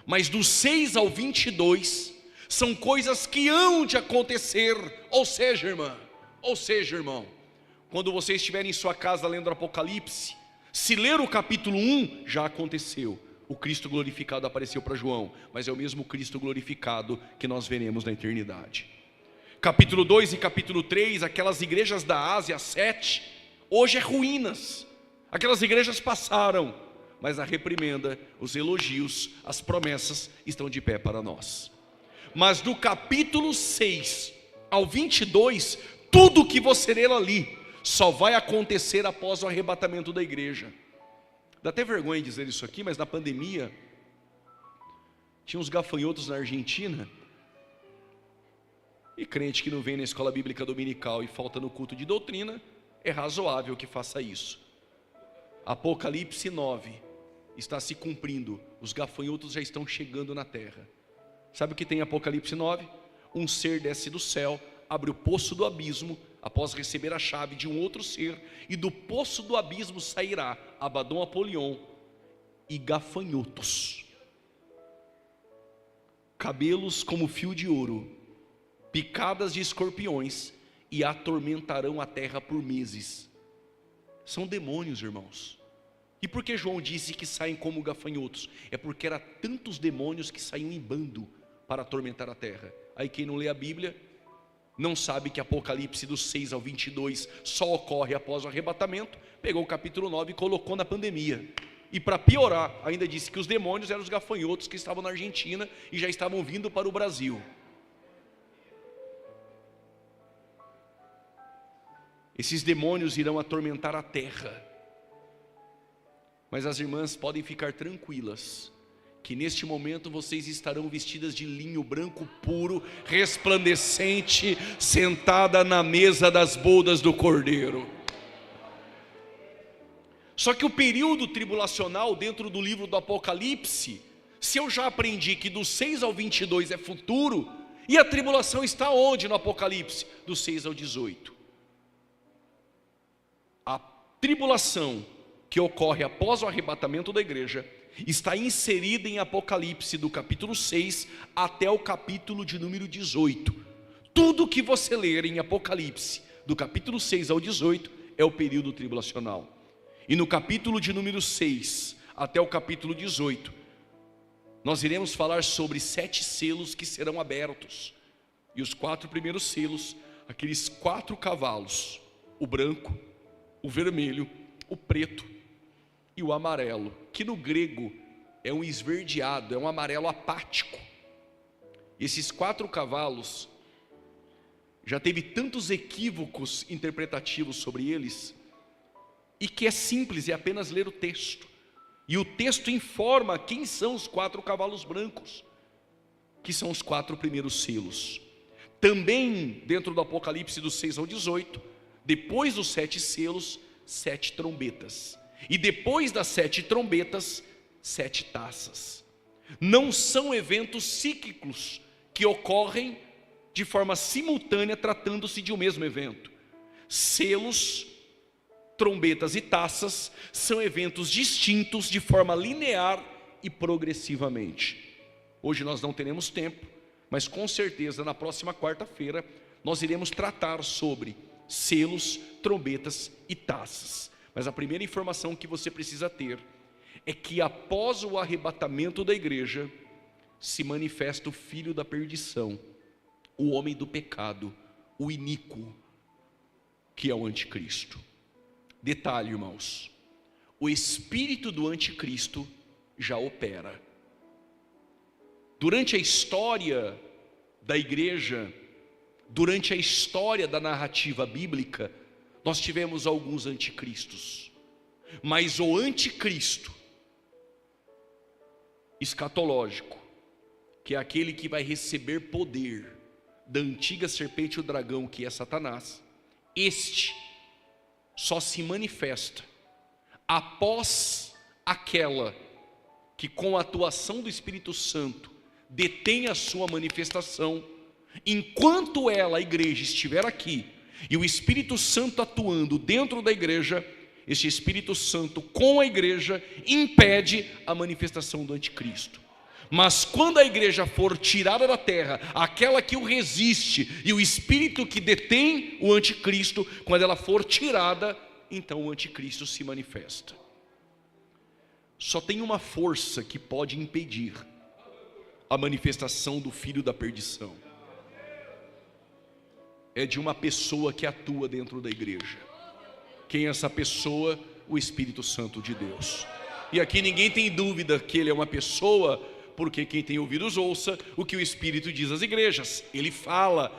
Mas do 6 ao 22 são coisas que hão de acontecer. Ou seja, irmão, quando você estiver em sua casa lendo o Apocalipse, se ler o capítulo 1, já aconteceu. O Cristo glorificado apareceu para João, mas é o mesmo Cristo glorificado que nós veremos na eternidade. Capítulo 2 e capítulo 3, aquelas igrejas da Ásia, 7, hoje é ruínas. Aquelas igrejas passaram, mas a reprimenda, os elogios, as promessas estão de pé para nós. Mas do capítulo 6 ao 22, tudo que você ler ali só vai acontecer após o arrebatamento da igreja. Dá até vergonha dizer isso aqui, mas na pandemia tinha uns gafanhotos na Argentina, e crente que não vem na escola bíblica dominical e falta no culto de doutrina, é razoável que faça isso. Apocalipse 9 está se cumprindo, os gafanhotos já estão chegando na terra. Sabe o que tem em Apocalipse 9? Um ser desce do céu, abre o poço do abismo, após receber a chave de um outro ser, e do poço do abismo sairá Abaddon, Apolion e gafanhotos, cabelos como fio de ouro, picadas de escorpiões, e atormentarão a terra por meses. São demônios, irmãos. E por que João disse que saem como gafanhotos? É porque eram tantos demônios que saíam em bando para atormentar a terra. Aí quem não lê a Bíblia não sabe que Apocalipse do 6 ao 22 só ocorre após o arrebatamento. Pegou o capítulo 9 e colocou na pandemia. E para piorar, ainda disse que os demônios eram os gafanhotos que estavam na Argentina e já estavam vindo para o Brasil. Esses demônios irão atormentar a terra. Mas as irmãs podem ficar tranquilas, que neste momento vocês estarão vestidas de linho branco puro, resplandecente, sentada na mesa das bodas do Cordeiro. Só que o período tribulacional dentro do livro do Apocalipse, se eu já aprendi que do 6 ao 22 é futuro, e a tribulação está onde no Apocalipse? Do 6 ao 18. A tribulação que ocorre após o arrebatamento da igreja está inserida em Apocalipse do capítulo 6 até o capítulo de número 18. Tudo que você ler em Apocalipse do capítulo 6 ao 18 é o período tribulacional. E no capítulo de número 6 até o capítulo 18, nós iremos falar sobre 7 selos que serão abertos. E os 4 primeiros selos, aqueles 4 cavalos, o branco, o vermelho, o preto e o amarelo, que no grego é um esverdeado, é um amarelo apático. Esses 4 cavalos, já teve tantos equívocos interpretativos sobre eles, e que é simples, é apenas ler o texto. E o texto informa quem são os 4 cavalos brancos, que são os 4 primeiros selos. Também dentro do Apocalipse do 6 ao 18, depois dos 7 selos, 7 trombetas. E depois das 7 trombetas, 7 taças. Não são eventos cíclicos que ocorrem de forma simultânea, tratando-se de um mesmo evento. Selos, trombetas e taças são eventos distintos de forma linear e progressivamente. Hoje nós não teremos tempo, mas com certeza na próxima quarta-feira nós iremos tratar sobre selos, trombetas e taças. Mas a primeira informação que você precisa ter é que após o arrebatamento da igreja se manifesta o filho da perdição, o homem do pecado, o iníquo, que é o anticristo. Detalhe, irmãos, o espírito do anticristo já opera. Durante a história da igreja, durante a história da narrativa bíblica, nós tivemos alguns anticristos, mas o anticristo escatológico, que é aquele que vai receber poder da antiga serpente e o dragão, que é Satanás, este só se manifesta após aquela que com a atuação do Espírito Santo detém a sua manifestação. Enquanto ela, a igreja, estiver aqui e o Espírito Santo atuando dentro da igreja, esse Espírito Santo com a igreja impede a manifestação do anticristo. Mas quando a igreja for tirada da terra, aquela que o resiste e o espírito que detém o anticristo, quando ela for tirada, então o anticristo se manifesta. Só tem uma força que pode impedir a manifestação do filho da perdição. É de uma pessoa que atua dentro da igreja. Quem é essa pessoa? O Espírito Santo de Deus. E aqui ninguém tem dúvida que ele é uma pessoa, porque quem tem ouvidos ouça o que o Espírito diz às igrejas. Ele fala.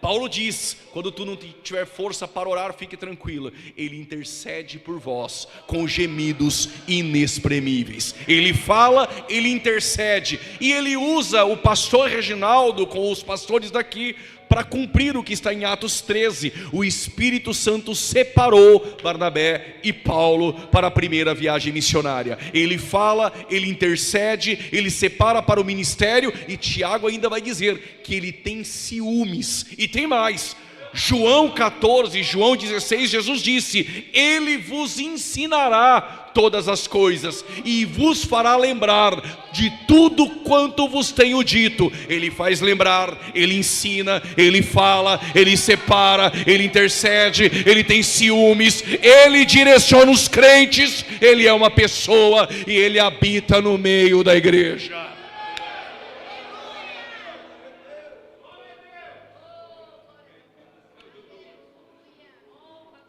Paulo diz: quando tu não tiver força para orar, fique tranquila, ele intercede por vós com gemidos inexprimíveis. Ele fala, ele intercede, e ele usa o pastor Reginaldo com os pastores daqui para cumprir o que está em Atos 13. O Espírito Santo separou Barnabé e Paulo para a primeira viagem missionária. Ele fala, ele intercede, ele separa para o ministério, e Tiago ainda vai dizer que ele tem ciúmes. E tem mais, João 14, João 16, Jesus disse: ele vos ensinará todas as coisas e vos fará lembrar de tudo quanto vos tenho dito. Ele faz lembrar, ele ensina, ele fala, ele separa, ele intercede, ele tem ciúmes, ele direciona os crentes, ele é uma pessoa e ele habita no meio da igreja.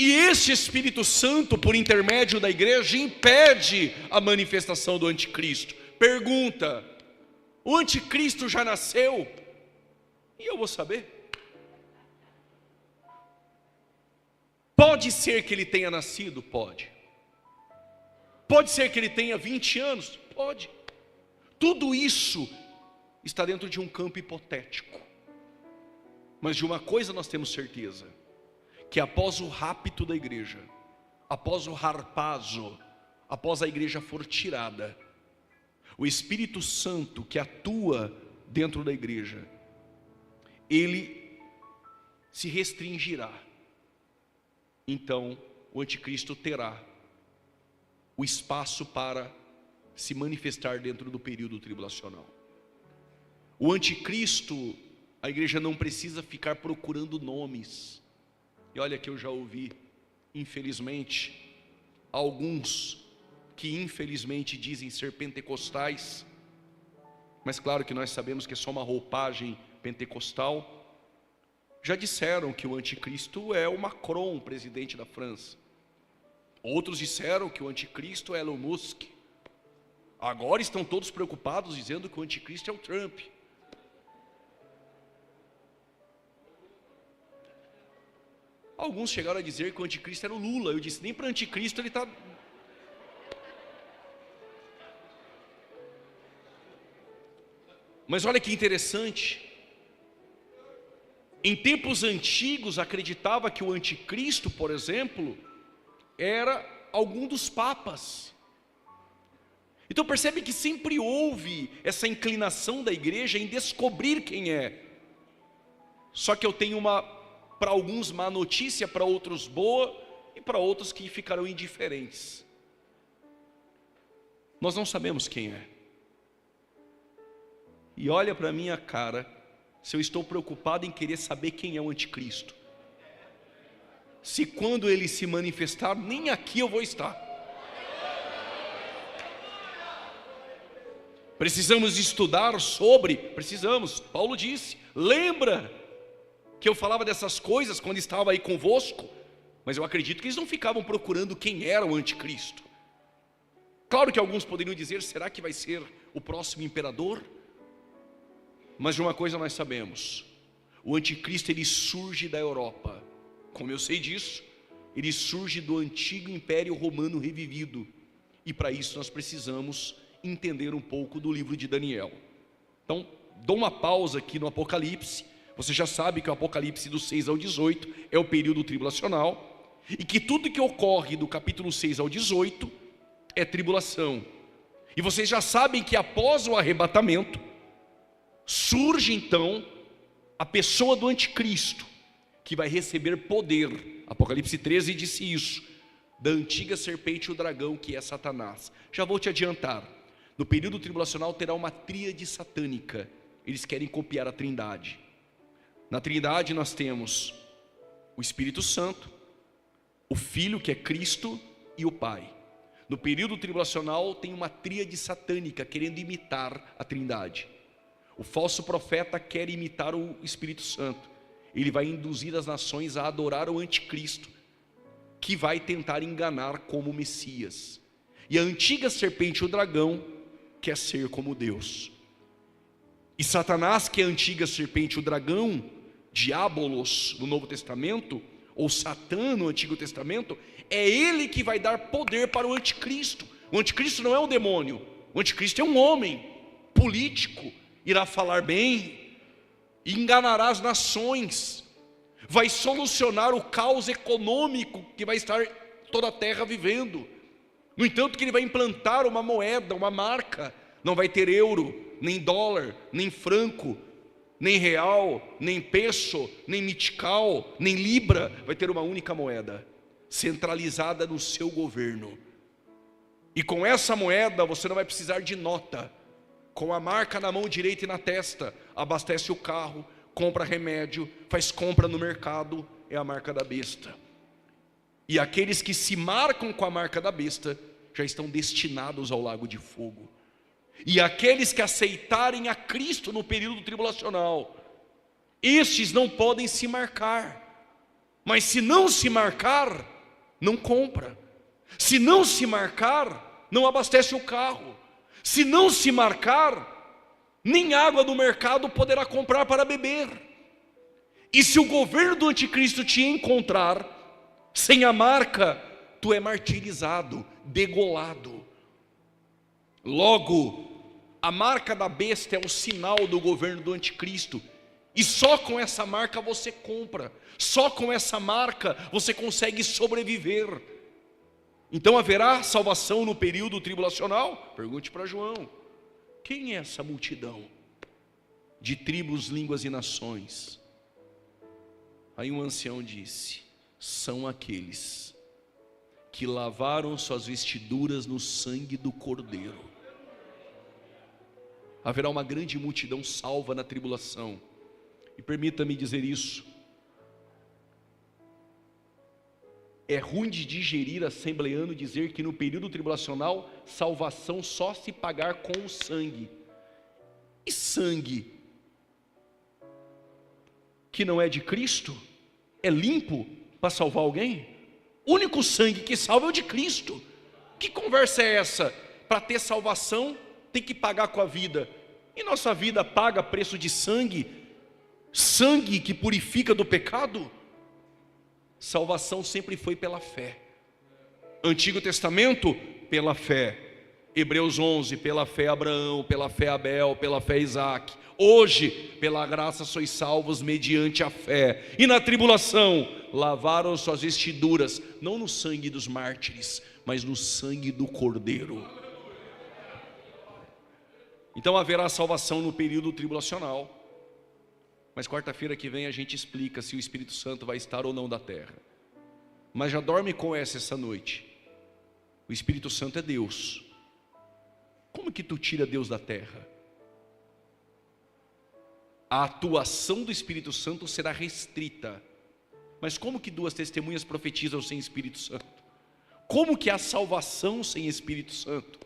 E esse Espírito Santo, por intermédio da igreja, impede a manifestação do anticristo. Pergunta: o anticristo já nasceu? E eu vou saber? Pode ser que ele tenha nascido? Pode. Pode ser que ele tenha 20 anos? Pode. Tudo isso está dentro de um campo hipotético. Mas de uma coisa nós temos certeza: que após o rapto da igreja, após o harpazo, após a igreja for tirada, o Espírito Santo que atua dentro da igreja, ele se restringirá. Então o anticristo terá o espaço para se manifestar dentro do período tribulacional. O anticristo, a igreja não precisa ficar procurando nomes. E olha que eu já ouvi, infelizmente, alguns que infelizmente dizem ser pentecostais, mas claro que nós sabemos que é só uma roupagem pentecostal. Já disseram que o anticristo é o Macron, presidente da França. Outros disseram que o anticristo é Elon Musk. Agora estão todos preocupados dizendo que o anticristo é o Trump. Alguns chegaram a dizer que o anticristo era o Lula. Eu disse, nem para anticristo ele está... Mas olha que interessante. Em tempos antigos acreditava que o anticristo, por exemplo, era algum dos papas. Então percebe que sempre houve essa inclinação da igreja em descobrir quem é. Só que eu tenho para alguns má notícia, para outros boa, e para outros que ficarão indiferentes. Nós não sabemos quem é. E olha para a minha cara, se eu estou preocupado em querer saber quem é o anticristo. Se quando ele se manifestar, nem aqui eu vou estar. Precisamos estudar sobre, precisamos, Paulo disse, lembra que eu falava dessas coisas quando estava aí convosco, mas eu acredito que eles não ficavam procurando quem era o anticristo. Claro que alguns poderiam dizer, será que vai ser o próximo imperador? Mas de uma coisa nós sabemos, o anticristo ele surge da Europa. Como eu sei disso, ele surge do antigo império romano revivido. E para isso nós precisamos entender um pouco do livro de Daniel. Então, dou uma pausa aqui no Apocalipse. Você já sabe que o Apocalipse do 6 ao 18 é o período tribulacional. E que tudo que ocorre do capítulo 6 ao 18 é tribulação. E vocês já sabem que após o arrebatamento, surge então a pessoa do anticristo, que vai receber poder. Apocalipse 13 disse isso, da antiga serpente e o dragão, que é Satanás. Já vou te adiantar, no período tribulacional terá uma tríade satânica. Eles querem copiar a Trindade. Na Trindade nós temos o Espírito Santo, o Filho, que é Cristo, e o Pai. No período tribulacional tem uma tríade satânica querendo imitar a Trindade. O falso profeta quer imitar o Espírito Santo. Ele vai induzir as nações a adorar o anticristo, que vai tentar enganar como Messias. E a antiga serpente, o dragão, quer ser como Deus. E Satanás, que é a antiga serpente, o dragão, Diabolos no Novo Testamento, ou Satã no Antigo Testamento, é ele que vai dar poder para o anticristo. O anticristo não é um demônio, o anticristo é um homem político, irá falar bem, enganará as nações, vai solucionar o caos econômico que vai estar toda a terra vivendo. No entanto que ele vai implantar uma moeda, uma marca, não vai ter euro, nem dólar, nem franco, nem real, nem peso, nem mitical, nem libra, vai ter uma única moeda, centralizada no seu governo. E com essa moeda você não vai precisar de nota. Com a marca na mão direita e na testa, abastece o carro, compra remédio, faz compra no mercado, é a marca da besta. E aqueles que se marcam com a marca da besta, já estão destinados ao lago de fogo. E aqueles que aceitarem a Cristo no período tribulacional, estes não podem se marcar. Mas se não se marcar, não compra. Se não se marcar, não abastece o carro. Se não se marcar, nem água do mercado poderá comprar para beber. E se o governo do anticristo te encontrar sem a marca, tu é martirizado, degolado. Logo, a marca da besta é o sinal do governo do anticristo. E só com essa marca você compra. Só com essa marca você consegue sobreviver. Então haverá salvação no período tribulacional? Pergunte para João. Quem é essa multidão de tribos, línguas e nações? Aí um ancião disse: são aqueles que lavaram suas vestiduras no sangue do Cordeiro. Haverá uma grande multidão salva na tribulação. E permita-me dizer isso: é ruim de digerir, assembleano, dizer que no período tribulacional salvação só se pagar com o sangue. E sangue que não é de Cristo é limpo para salvar alguém? O único sangue que salva é o de Cristo. Que conversa é essa? Para ter salvação tem que pagar com a vida. E nossa vida paga preço de sangue? Sangue que purifica do pecado? Salvação sempre foi pela fé. Antigo Testamento, pela fé. Hebreus 11, pela fé Abraão, pela fé Abel, pela fé Isaac. Hoje, pela graça sois salvos mediante a fé. E na tribulação, lavaram suas vestiduras, não no sangue dos mártires, mas no sangue do Cordeiro. Então haverá salvação no período tribulacional. Mas quarta-feira que vem a gente explica se o Espírito Santo vai estar ou não da terra. Mas já dorme com essa noite. O Espírito Santo é Deus. Como que tu tira Deus da terra? A atuação do Espírito Santo será restrita. Mas como que duas testemunhas profetizam sem Espírito Santo? Como que há salvação sem Espírito Santo?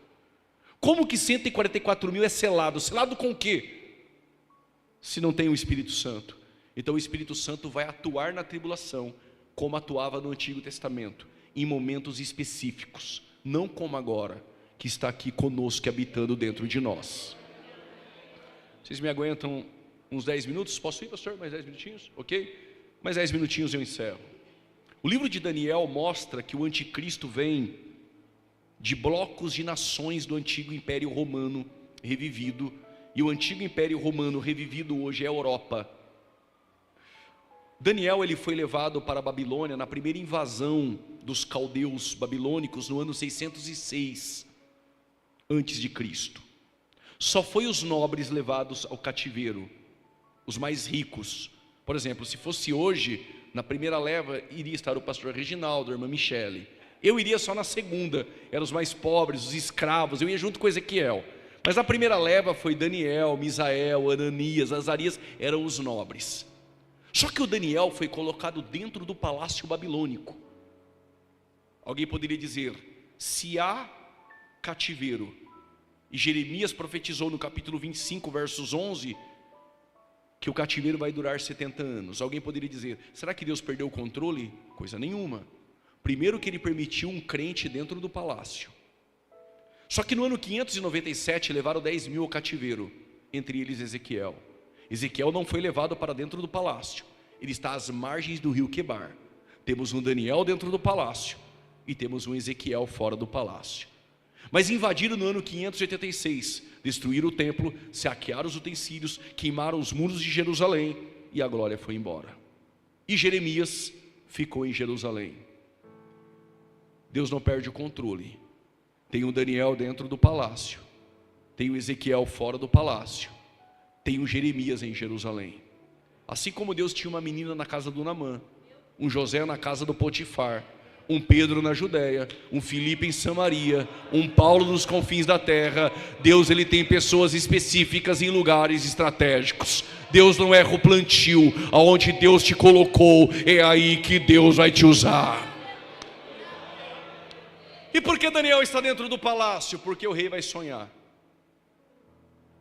Como que 144 mil é selado? Selado com o quê? Se não tem o Espírito Santo. Então o Espírito Santo vai atuar na tribulação, como atuava no Antigo Testamento, em momentos específicos, não como agora, que está aqui conosco, habitando dentro de nós. Vocês me aguentam uns 10 minutos? Posso ir, pastor? Mais 10 minutinhos? Ok? Mais 10 minutinhos eu encerro. O livro de Daniel mostra que o anticristo vem de blocos de nações do antigo Império Romano revivido. E o antigo Império Romano revivido hoje é a Europa. Daniel ele foi levado para a Babilônia na primeira invasão dos caldeus babilônicos no ano 606 antes de Cristo. Só foi os nobres levados ao cativeiro, os mais ricos. Por exemplo, se fosse hoje, na primeira leva iria estar o pastor Reginaldo, a irmã Michele. Eu iria só na segunda, eram os mais pobres, os escravos, eu ia junto com Ezequiel. Mas a primeira leva foi Daniel, Misael, Ananias, Azarias, eram os nobres. Só que o Daniel foi colocado dentro do palácio babilônico. Alguém poderia dizer, se há cativeiro, e Jeremias profetizou no capítulo 25, versos 11, que o cativeiro vai durar 70 anos. Alguém poderia dizer, será que Deus perdeu o controle? Coisa nenhuma. Primeiro que ele permitiu um crente dentro do palácio. Só que no ano 597 levaram 10 mil ao cativeiro, entre eles Ezequiel. Ezequiel não foi levado para dentro do palácio, ele está às margens do rio Quebar. Temos um Daniel dentro do palácio e temos um Ezequiel fora do palácio. Mas invadiram no ano 586, destruíram o templo, saquearam os utensílios, queimaram os muros de Jerusalém e a glória foi embora. E Jeremias ficou em Jerusalém. Deus não perde o controle. Tem o Daniel dentro do palácio, tem o Ezequiel fora do palácio, tem o Jeremias em Jerusalém. Assim como Deus tinha uma menina na casa do Naamã, um José na casa do Potifar, um Pedro na Judéia, um Filipe em Samaria, um Paulo nos confins da terra, Deus ele tem pessoas específicas em lugares estratégicos. Deus não erra o plantio, aonde Deus te colocou, é aí que Deus vai te usar. E por que Daniel está dentro do palácio? Porque o rei vai sonhar.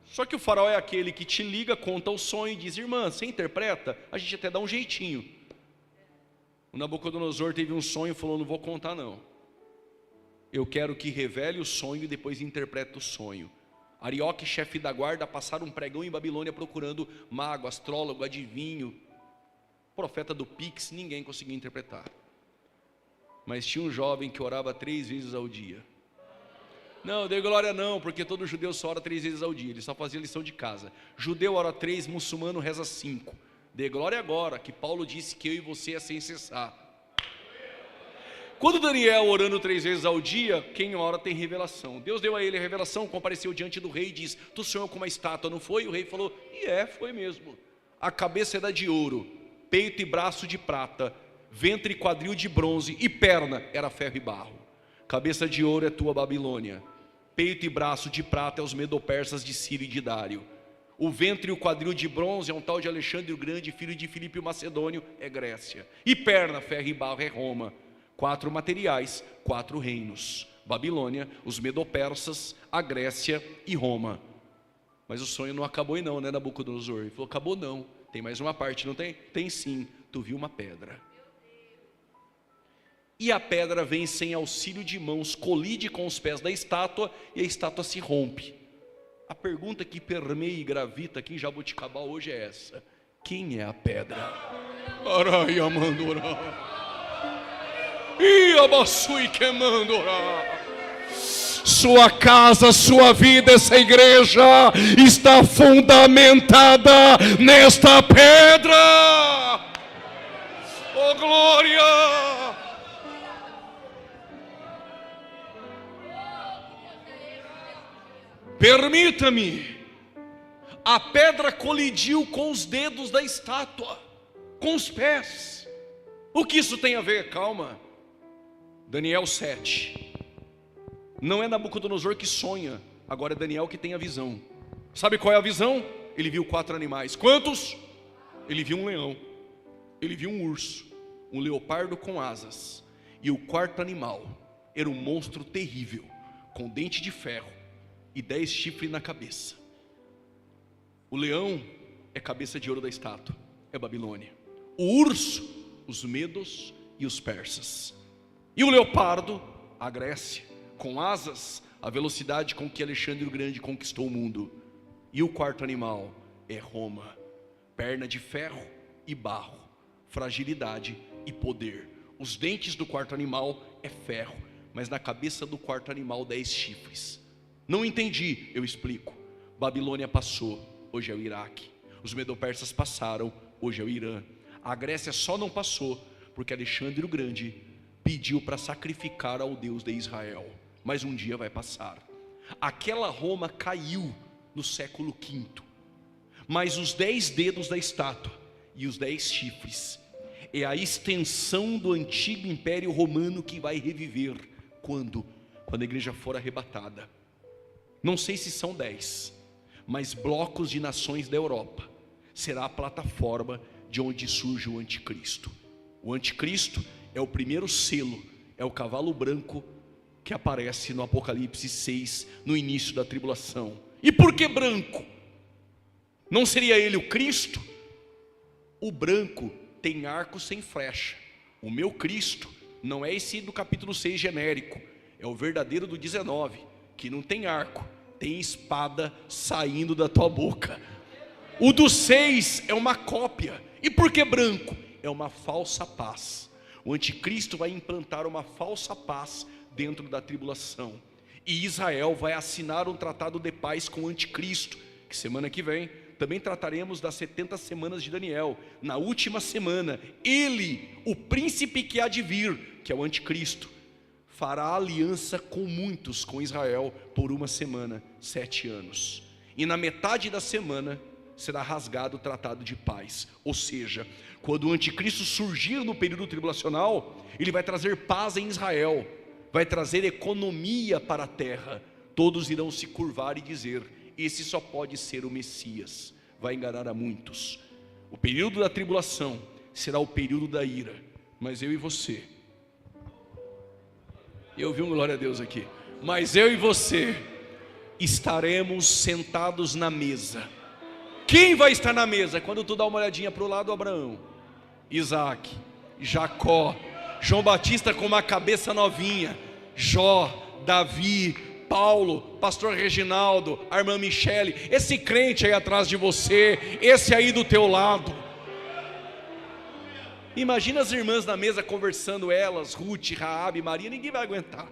Só que o faraó é aquele que te liga, conta o sonho e diz, irmã, você interpreta? A gente até dá um jeitinho. O Nabucodonosor teve um sonho e falou, não vou contar não. Eu quero que revele o sonho e depois interprete o sonho. Arioque, chefe da guarda, passaram um pregão em Babilônia procurando mago, astrólogo, adivinho. Profeta do Pix, ninguém conseguia interpretar. Mas tinha um jovem que orava 3 vezes ao dia. Não, dei glória não, porque todo judeu só ora 3 vezes ao dia, ele só fazia lição de casa. Judeu ora 3, muçulmano reza 5. Dê glória agora, que Paulo disse que eu e você é sem cessar. Quando Daniel, orando 3 vezes ao dia, quem ora tem revelação. Deus deu a ele a revelação, compareceu diante do rei e diz: tu sonhou com uma estátua, não foi? E o rei falou: foi mesmo. A cabeça era de ouro, peito e braço de prata, ventre e quadril de bronze, e perna era ferro e barro. Cabeça de ouro é tua Babilônia, peito e braço de prata é os medo-persas de Sírio e de Dário. O ventre e o quadril de bronze é um tal de Alexandre o Grande, filho de Filipe o Macedônio, é Grécia. E perna, ferro e barro é Roma. 4 materiais, 4 reinos: Babilônia, os medo-persas, a Grécia e Roma. Mas o sonho não acabou não, né, Nabucodonosor? Ele falou: acabou não, tem mais uma parte, não tem? Tem sim, tu viu uma pedra. E a pedra vem sem auxílio de mãos, colide com os pés da estátua e a estátua se rompe. A pergunta que permeia e gravita aqui em Jaboticabal hoje é essa: quem é a pedra? Arai, Amandorá. E abaçui queimando. Sua casa, sua vida, essa igreja está fundamentada nesta pedra. Oh glória! Permita-me. A pedra colidiu com os dedos da estátua, com os pés. O que isso tem a ver? Calma. Daniel 7. Não é Nabucodonosor que sonha, agora é Daniel que tem a visão. Sabe qual é a visão? Ele viu 4 animais. Quantos? Ele viu um leão, ele viu um urso, um leopardo com asas. E o 4º animal era um monstro terrível, com dente de ferro e 10 chifres na cabeça. O leão é cabeça de ouro da estátua, é Babilônia. O urso, os medos e os persas. E o leopardo, a Grécia, com asas, a velocidade com que Alexandre o Grande conquistou o mundo. E o 4º animal é Roma, perna de ferro e barro, fragilidade e poder. Os dentes do 4º animal é ferro, mas na cabeça do 4º animal 10 chifres. Não entendi, eu explico. Babilônia passou, hoje é o Iraque. Os medo-persas passaram, hoje é o Irã. A Grécia só não passou porque Alexandre o Grande pediu para sacrificar ao Deus de Israel. Mas um dia vai passar. Aquela Roma caiu no século V. Mas os 10 dedos da estátua e os 10 chifres é a extensão do antigo Império Romano que vai reviver. Quando a igreja for arrebatada. Não sei se são 10, mas blocos de nações da Europa será a plataforma de onde surge o anticristo. O anticristo é o primeiro selo, é o cavalo branco que aparece no Apocalipse 6, no início da tribulação. E por que branco? Não seria ele o Cristo? O branco tem arco sem flecha. O meu Cristo não é esse do capítulo 6 genérico, é o verdadeiro do 19, que não tem arco, tem espada saindo da tua boca. O do 6 é uma cópia. E por que branco? É uma falsa paz. O anticristo vai implantar uma falsa paz dentro da tribulação. E Israel vai assinar um tratado de paz com o anticristo, que semana que vem também trataremos das 70 semanas de Daniel. Na última semana, ele, o príncipe que há de vir, que é o anticristo, fará aliança com muitos, com Israel, por uma semana, 7 anos. E na metade da semana será rasgado o tratado de paz. Ou seja, quando o anticristo surgir no período tribulacional, ele vai trazer paz em Israel, vai trazer economia para a terra. Todos irão se curvar e dizer: esse só pode ser o Messias. Vai enganar a muitos. O período da tribulação será o período da ira. Mas eu e você, eu vi um glória a Deus aqui, mas eu e você estaremos sentados na mesa. Quem vai estar na mesa? Quando tu dá uma olhadinha para o lado, Abraão, Isaac, Jacó, João Batista com uma cabeça novinha, Jó, Davi, Paulo, pastor Reginaldo, a irmã Michele, esse crente aí atrás de você, esse aí do teu lado. Imagina as irmãs na mesa conversando, elas, Ruth, Raabe, Maria, ninguém vai aguentar.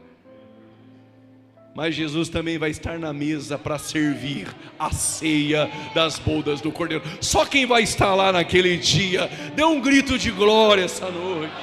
Mas Jesus também vai estar na mesa para servir a ceia das bodas do Cordeiro. Só quem vai estar lá naquele dia, dê um grito de glória essa noite.